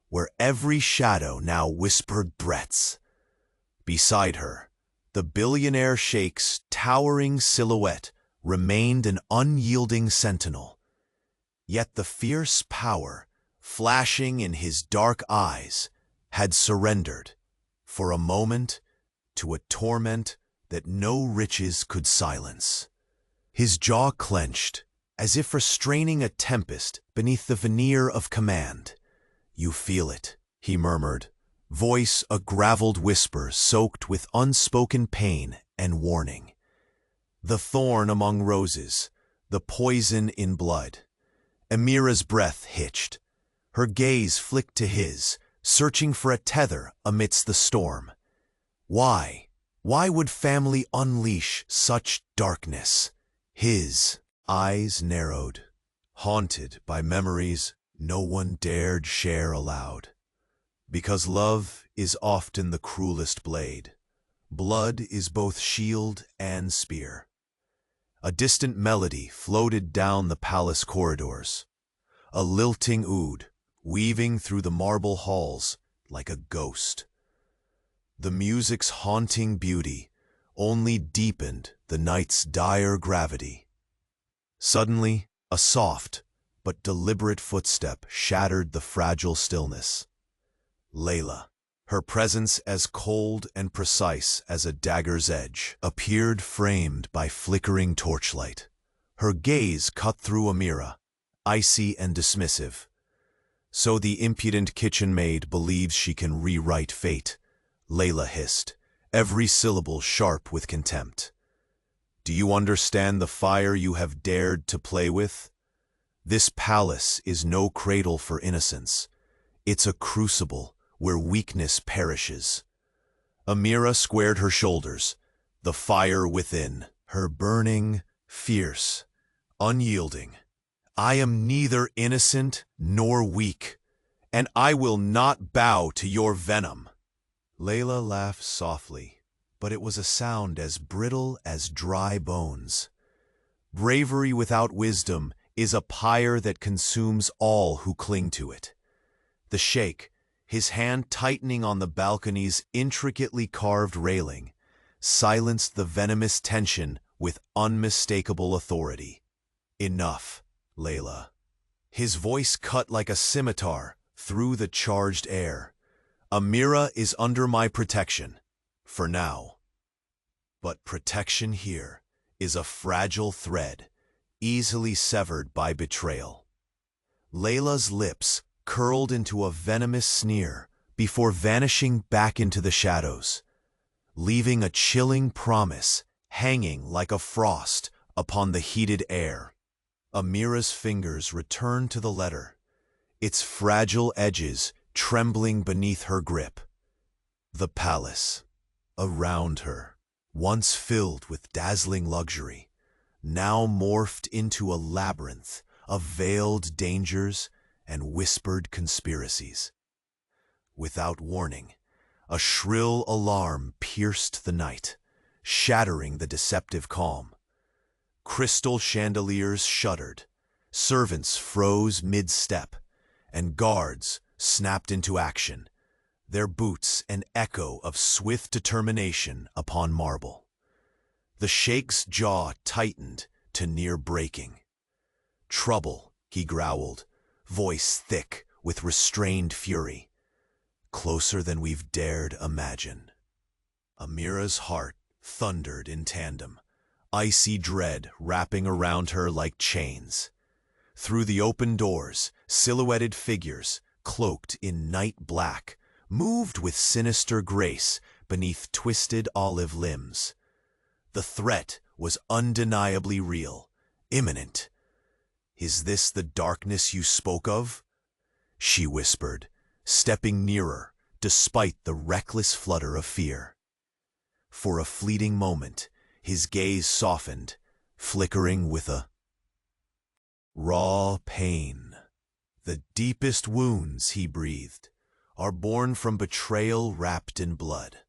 where every shadow now whispered threats. Beside her, the billionaire Sheikh's towering silhouette remained an unyielding sentinel. Yet the fierce power flashing in his dark eyes had surrendered, for a moment, to a torment that no riches could silence. His jaw clenched, as if restraining a tempest beneath the veneer of command. "You feel it," he murmured, voice a graveled whisper soaked with unspoken pain and warning. The thorn among roses, the poison in blood. Amira's breath hitched. Her gaze flicked to his, searching for a tether amidst the storm. Why? Why would family unleash such darkness? His eyes narrowed, haunted by memories no one dared share aloud. Because love is often the cruelest blade. Blood is both shield and spear. A distant melody floated down the palace corridors, a lilting oud weaving through the marble halls like a ghost. The music's haunting beauty only deepened the night's dire gravity. Suddenly, a soft but deliberate footstep shattered the fragile stillness. Layla, her presence as cold and precise as a dagger's edge, appeared framed by flickering torchlight. Her gaze cut through Amira, icy and dismissive. So the impudent kitchen maid believes she can rewrite fate, Layla hissed, every syllable sharp with contempt. "Do you understand the fire you have dared to play with? This palace is no cradle for innocence. It's a crucible where weakness perishes." Amira squared her shoulders, the fire within her burning, fierce, unyielding. "I am neither innocent nor weak, and I will not bow to your venom." Layla laughed softly, but it was a sound as brittle as dry bones. Bravery without wisdom is a pyre that consumes all who cling to it. The sheikh, his hand tightening on the balcony's intricately carved railing, silenced the venomous tension with unmistakable authority. "Enough, Layla." His voice cut like a scimitar through the charged air. "Amira is under my protection, for now. But protection here is a fragile thread, easily severed by betrayal." Layla's lips curled into a venomous sneer before vanishing back into the shadows, leaving a chilling promise hanging like a frost upon the heated air. Amira's fingers returned to the letter, its fragile edges trembling beneath her grip. The palace, around her, once filled with dazzling luxury, now morphed into a labyrinth of veiled dangers and whispered conspiracies. Without warning, a shrill alarm pierced the night, shattering the deceptive calm. Crystal chandeliers shuddered, servants froze mid-step, and guards snapped into action, their boots an echo of swift determination upon marble. The sheikh's jaw tightened to near breaking. "Trouble," he growled, voice thick with restrained fury. "Closer than we've dared imagine." Amira's heart thundered in tandem, icy dread wrapping around her like chains. Through the open doors, silhouetted figures, cloaked in night black, moved with sinister grace beneath twisted olive limbs. The threat was undeniably real, imminent. "Is this the darkness you spoke of?" she whispered, stepping nearer despite the reckless flutter of fear. For a fleeting moment, his gaze softened, flickering with a raw pain. "The deepest wounds," he breathed, "are born from betrayal wrapped in blood,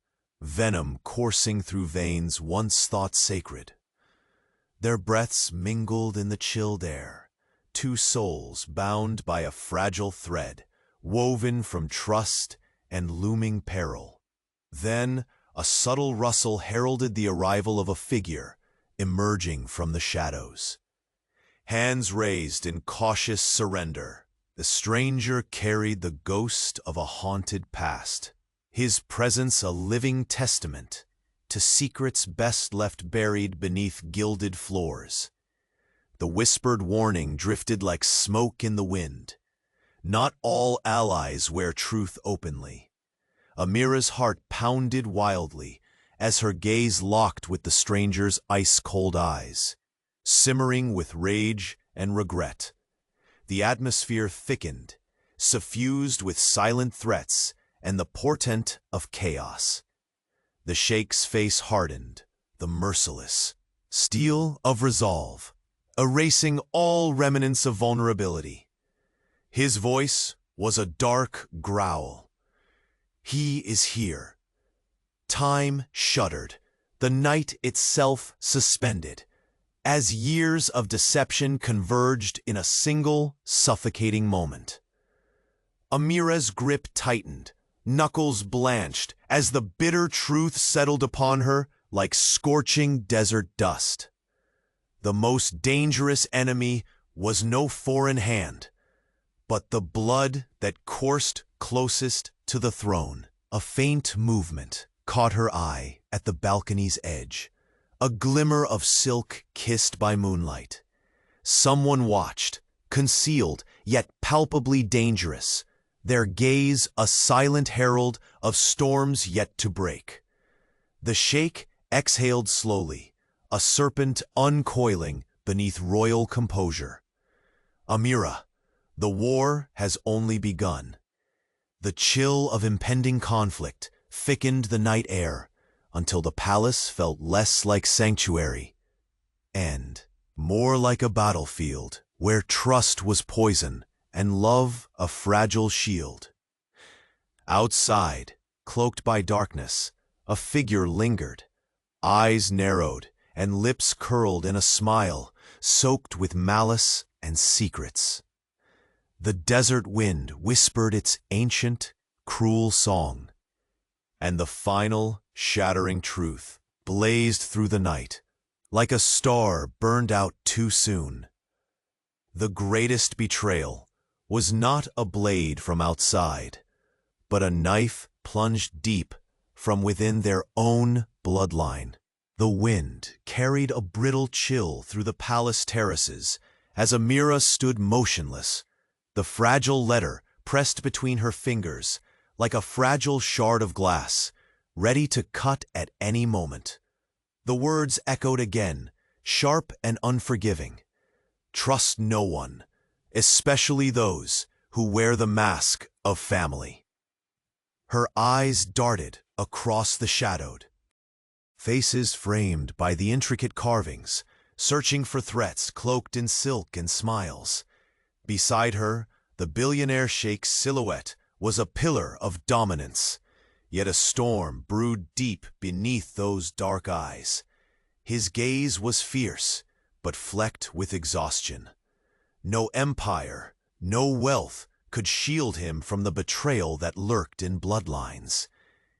venom coursing through veins once thought sacred." Their breaths mingled in the chilled air, two souls bound by a fragile thread, woven from trust and looming peril. Then a subtle rustle heralded the arrival of a figure emerging from the shadows. Hands raised in cautious surrender, the stranger carried the ghost of a haunted past, his presence a living testament to secrets best left buried beneath gilded floors. The whispered warning drifted like smoke in the wind. Not all allies wear truth openly. Amira's heart pounded wildly as her gaze locked with the stranger's ice-cold eyes, simmering with rage and regret. The atmosphere thickened, suffused with silent threats and the portent of chaos. The sheikh's face hardened, the merciless steel of resolve, erasing all remnants of vulnerability. His voice was a dark growl. "He is here." Time shuddered, the night itself suspended, as years of deception converged in a single, suffocating moment. Amira's grip tightened, knuckles blanched as the bitter truth settled upon her like scorching desert dust. The most dangerous enemy was no foreign hand, but the blood that coursed closest to the throne. A faint movement caught her eye at the balcony's edge, a glimmer of silk kissed by moonlight. Someone watched, concealed yet palpably dangerous, their gaze a silent herald of storms yet to break. The sheikh exhaled slowly, a serpent uncoiling beneath royal composure. Amira, the war has only begun. The chill of impending conflict thickened the night air until the palace felt less like sanctuary and more like a battlefield where trust was poison and love a fragile shield. Outside, cloaked by darkness, a figure lingered, eyes narrowed and lips curled in a smile soaked with malice and secrets. The desert wind whispered its ancient, cruel song, and the final, shattering truth blazed through the night, like a star burned out too soon. The greatest betrayal was not a blade from outside, but a knife plunged deep from within their own bloodline. The wind carried a brittle chill through the palace terraces as Amira stood motionless, the fragile letter pressed between her fingers like a fragile shard of glass, ready to cut at any moment. The words echoed again, sharp and unforgiving. Trust no one, especially those who wear the mask of family. Her eyes darted across the shadowed faces framed by the intricate carvings, searching for threats cloaked in silk and smiles. Beside her, the billionaire Sheikh's silhouette was a pillar of dominance, yet a storm brewed deep beneath those dark eyes. His gaze was fierce, but flecked with exhaustion. No empire, no wealth could shield him from the betrayal that lurked in bloodlines.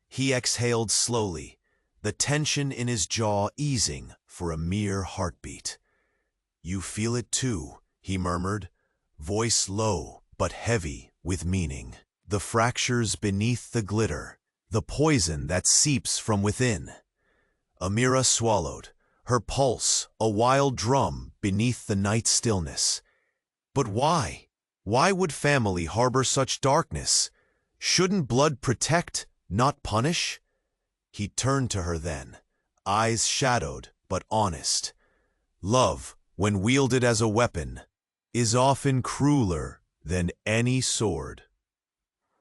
He exhaled slowly, the tension in his jaw easing for a mere heartbeat. "You feel it too," he murmured, voice low but heavy with meaning. "The fractures beneath the glitter, the poison that seeps from within." Amira swallowed, her pulse a wild drum beneath the night stillness. But why? Why would family harbor such darkness? Shouldn't blood protect, not punish? He turned to her then, eyes shadowed but honest. Love, when wielded as a weapon, is often crueler than any sword.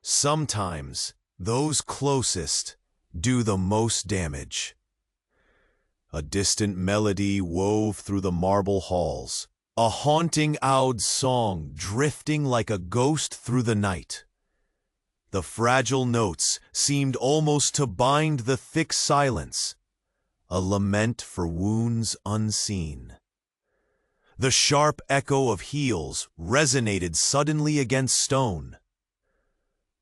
Sometimes, those closest do the most damage. A distant melody wove through the marble halls, a haunting oud song drifting like a ghost through the night. The fragile notes seemed almost to bind the thick silence, a lament for wounds unseen. The sharp echo of heels resonated suddenly against stone.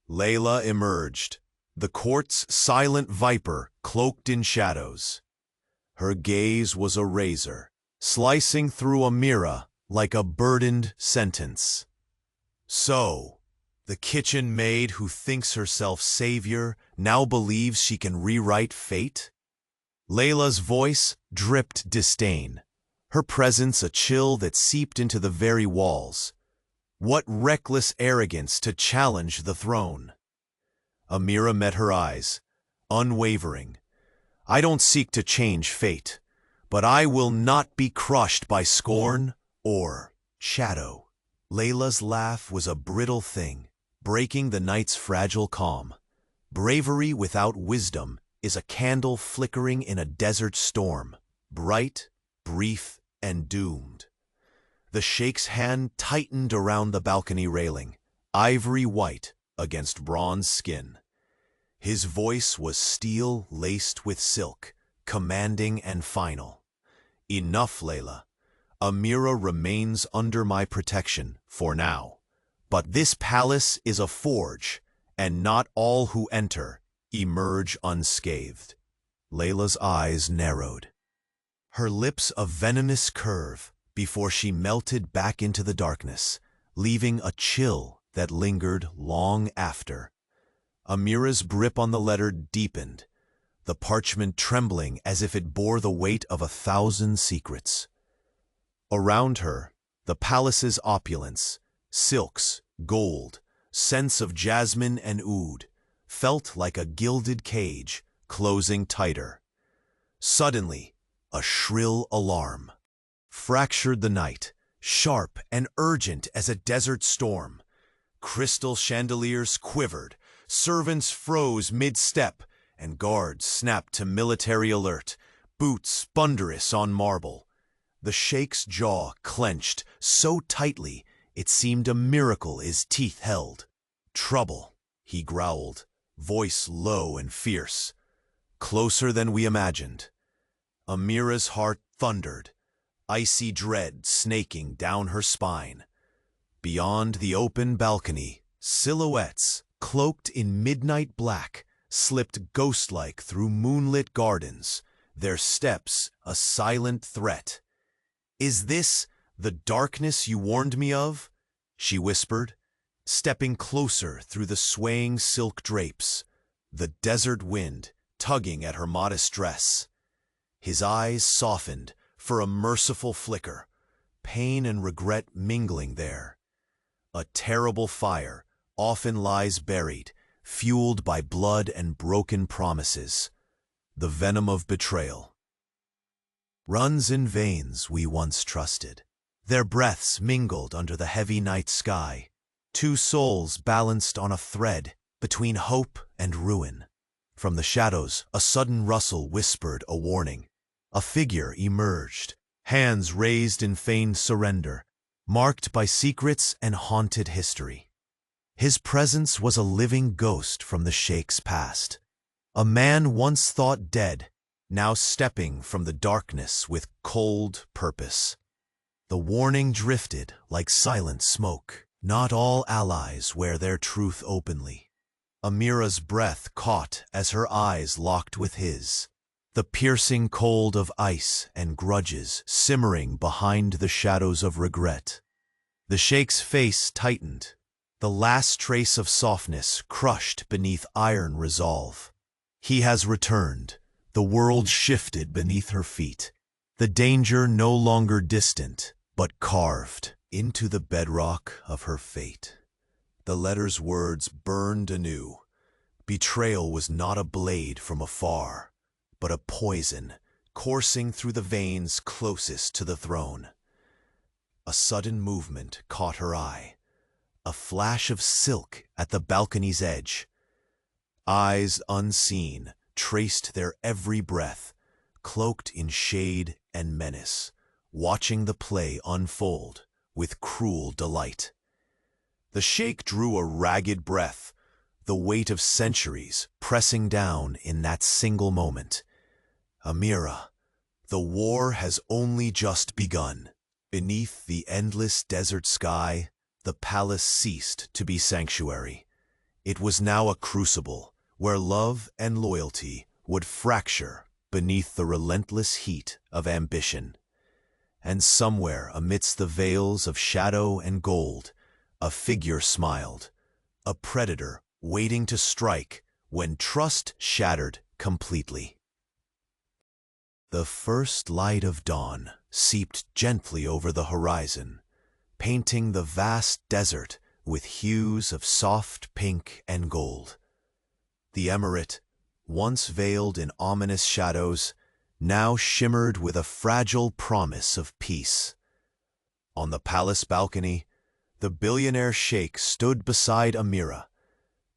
Layla emerged, the court's silent viper cloaked in shadows. Her gaze was a razor, slicing through Amira like a burdened sentence. So, the kitchen maid who thinks herself savior now believes she can rewrite fate? Layla's voice dripped disdain, her presence a chill that seeped into the very walls. What reckless arrogance to challenge the throne! Amira met her eyes, unwavering. "I don't seek to change fate, but I will not be crushed by scorn or shadow." Layla's laugh was a brittle thing, breaking the night's fragile calm. Bravery without wisdom is a candle flickering in a desert storm, bright, brief, and doomed. The sheikh's hand tightened around the balcony railing, ivory white against bronze skin. His voice was steel laced with silk, commanding and final. "Enough, Layla. Amira remains under my protection for now. But this palace is a forge, and not all who enter emerge unscathed." Layla's eyes narrowed, her lips a venomous curve before she melted back into the darkness, leaving a chill that lingered long after. Amira's grip on the letter deepened, the parchment trembling as if it bore the weight of 1,000 secrets. Around her, the palace's opulence, silks, gold, scents of jasmine and oud, felt like a gilded cage, closing tighter. Suddenly, a shrill alarm fractured the night, sharp and urgent as a desert storm. Crystal chandeliers quivered, servants froze mid-step, and guards snapped to military alert, boots thunderous on marble. The Sheikh's jaw clenched so tightly it seemed a miracle his teeth held. "Trouble," he growled, voice low and fierce. "Closer than we imagined." Amira's heart thundered, icy dread snaking down her spine. Beyond the open balcony, silhouettes, cloaked in midnight black, slipped ghost-like through moonlit gardens, their steps a silent threat. "Is this the darkness you warned me of?" she whispered, stepping closer through the swaying silk drapes, the desert wind tugging at her modest dress. His eyes softened for a merciful flicker, pain and regret mingling there. A terrible fire often lies buried, fueled by blood and broken promises. The venom of betrayal runs in veins we once trusted. Their breaths mingled under the heavy night sky, two souls balanced on a thread between hope and ruin. From the shadows, a sudden rustle whispered a warning. A figure emerged, hands raised in feigned surrender, marked by secrets and haunted history. His presence was a living ghost from the Sheikh's past. A man once thought dead, now stepping from the darkness with cold purpose. The warning drifted like silent smoke. Not all allies wear their truth openly. Amira's breath caught as her eyes locked with his, the piercing cold of ice and grudges simmering behind the shadows of regret. The Sheikh's face tightened, the last trace of softness crushed beneath iron resolve. He has returned. The world shifted beneath her feet. The danger no longer distant, but carved into the bedrock of her fate. The letter's words burned anew. Betrayal was not a blade from afar, but a poison coursing through the veins closest to the throne. A sudden movement caught her eye, a flash of silk at the balcony's edge. Eyes unseen traced their every breath, cloaked in shade and menace, watching the play unfold with cruel delight. The Sheikh drew a ragged breath, the weight of centuries pressing down in that single moment. Amira, the war has only just begun. Beneath the endless desert sky, the palace ceased to be sanctuary. It was now a crucible where love and loyalty would fracture beneath the relentless heat of ambition. And somewhere amidst the veils of shadow and gold, a figure smiled, a predator waiting to strike when trust shattered completely. The first light of dawn seeped gently over the horizon, painting the vast desert with hues of soft pink and gold. The emirate, once veiled in ominous shadows, now shimmered with a fragile promise of peace. On the palace balcony, the billionaire sheikh stood beside Amira,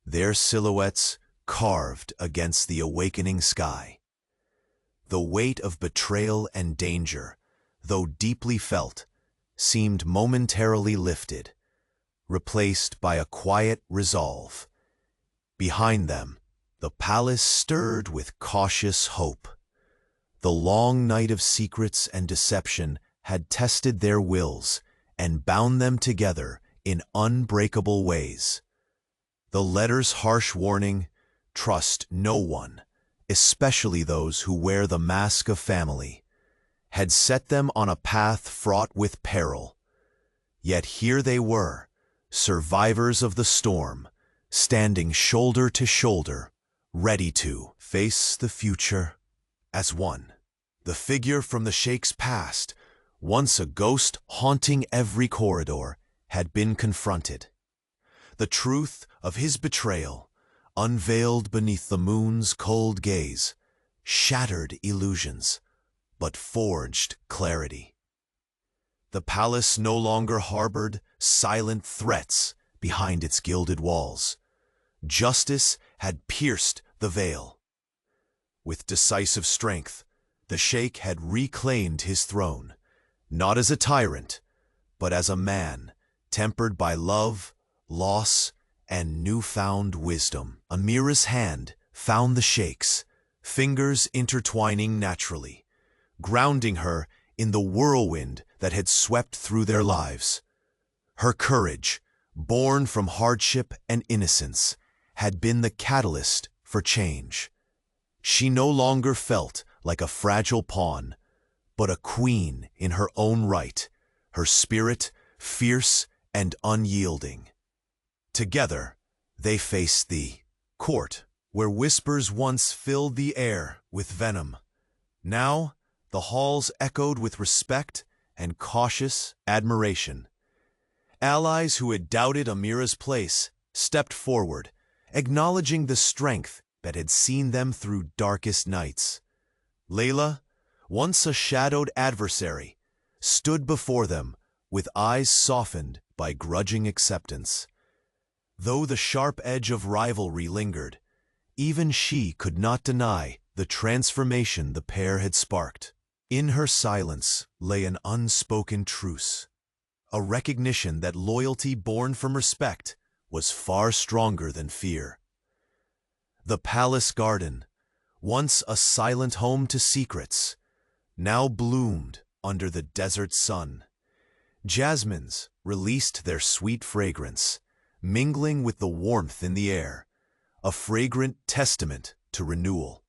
their silhouettes carved against the awakening sky. The weight of betrayal and danger, though deeply felt, seemed momentarily lifted, replaced by a quiet resolve. Behind them, the palace stirred with cautious hope. The long night of secrets and deception had tested their wills and bound them together in unbreakable ways. The letter's harsh warning, "Trust no one, especially those who wear the mask of family," had set them on a path fraught with peril. Yet here they were, survivors of the storm, standing shoulder to shoulder, ready to face the future as one. The figure from the Sheikh's past, once a ghost haunting every corridor, had been confronted. the truth of his betrayal, unveiled beneath the moon's cold gaze, shattered illusions, but forged clarity. The palace no longer harbored silent threats behind its gilded walls. Justice had pierced the veil. With decisive strength, the Sheikh had reclaimed his throne, not as a tyrant, but as a man tempered by love, loss, and newfound wisdom. Amira's hand found the Sheikh's, fingers intertwining naturally, grounding her in the whirlwind that had swept through their lives. Her courage, born from hardship and innocence, had been the catalyst for change. She no longer felt like a fragile pawn, but a queen in her own right, her spirit fierce and unyielding. Together, they faced the court, where whispers once filled the air with venom. Now, the halls echoed with respect and cautious admiration. Allies who had doubted Amira's place stepped forward, acknowledging the strength that had seen them through darkest nights. Layla, once a shadowed adversary, stood before them with eyes softened by grudging acceptance. Though the sharp edge of rivalry lingered, even she could not deny the transformation the pair had sparked. In her silence lay an unspoken truce, a recognition that loyalty born from respect was far stronger than fear. The palace garden, once a silent home to secrets, now bloomed under the desert sun. Jasmines released their sweet fragrance, mingling with the warmth in the air, a fragrant testament to renewal.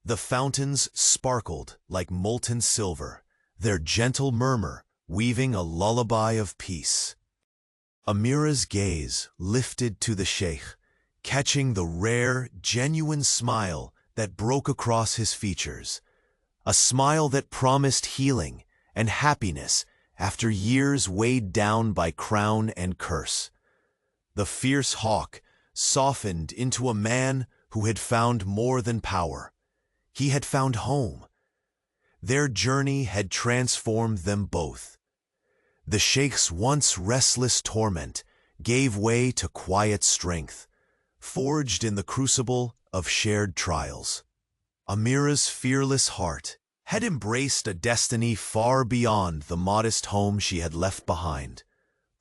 The fountains sparkled like molten silver, their gentle murmur weaving a lullaby of peace. Amira's gaze lifted to the Sheikh, catching the rare, genuine smile that broke across his features, a smile that promised healing and happiness after years weighed down by crown and curse. The fierce hawk softened into a man who had found more than power. He had found home. Their journey had transformed them both. The Sheikh's once restless torment gave way to quiet strength, forged in the crucible of shared trials. Amira's fearless heart had embraced a destiny far beyond the modest home she had left behind.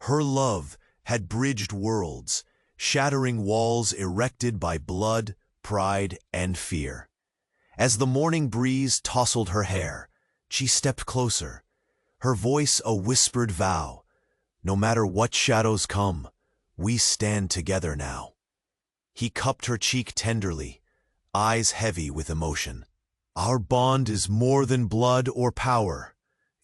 Her love had bridged worlds, shattering walls erected by blood, pride, and fear. As the morning breeze tousled her hair, she stepped closer, her voice a whispered vow. No matter what shadows come, we stand together now. He cupped her cheek tenderly, eyes heavy with emotion. Our bond is more than blood or power.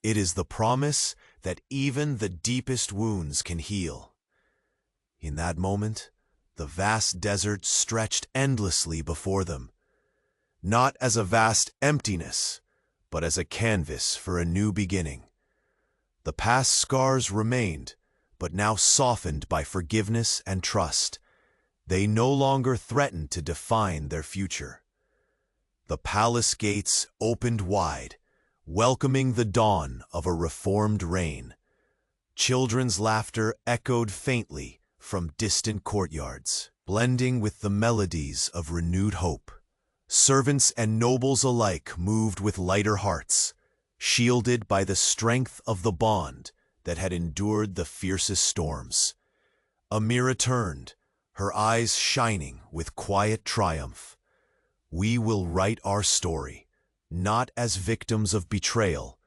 It is the promise that even the deepest wounds can heal. In that moment, the vast desert stretched endlessly before them, not as a vast emptiness, but as a canvas for a new beginning. The past scars remained, but now softened by forgiveness and trust. They no longer threatened to define their future. The palace gates opened wide, welcoming the dawn of a reformed reign. Children's laughter echoed faintly from distant courtyards, blending with the melodies of renewed hope. Servants and nobles alike moved with lighter hearts, shielded by the strength of the bond that had endured the fiercest storms. Amira turned, her eyes shining with quiet triumph. We will write our story, not as victims of betrayal,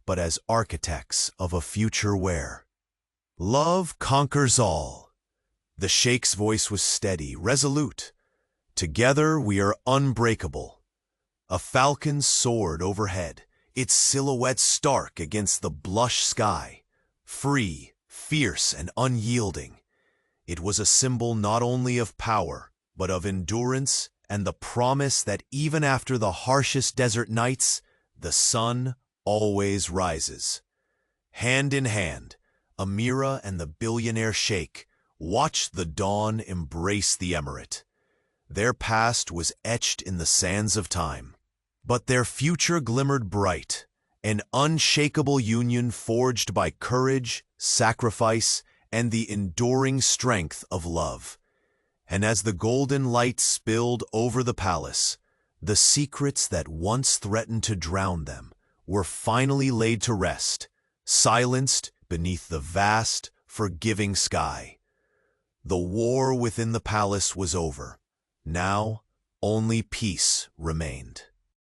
but as architects of a future where love conquers all. The Sheikh's voice was steady, resolute. Together we are unbreakable. A falcon soared overhead, its silhouette stark against the blush sky, free, fierce, and unyielding. It was a symbol not only of power, but of endurance and the promise that even after the harshest desert nights, the sun always rises. Hand in hand, Amira and the billionaire Sheikh watched the dawn embrace the emirate. Their past was etched in the sands of time, but their future glimmered bright, an unshakable union forged by courage, sacrifice, and the enduring strength of love. And as the golden light spilled over the palace, the secrets that once threatened to drown them were finally laid to rest, silenced beneath the vast, forgiving sky. The war within the palace was over. Now, only peace remained.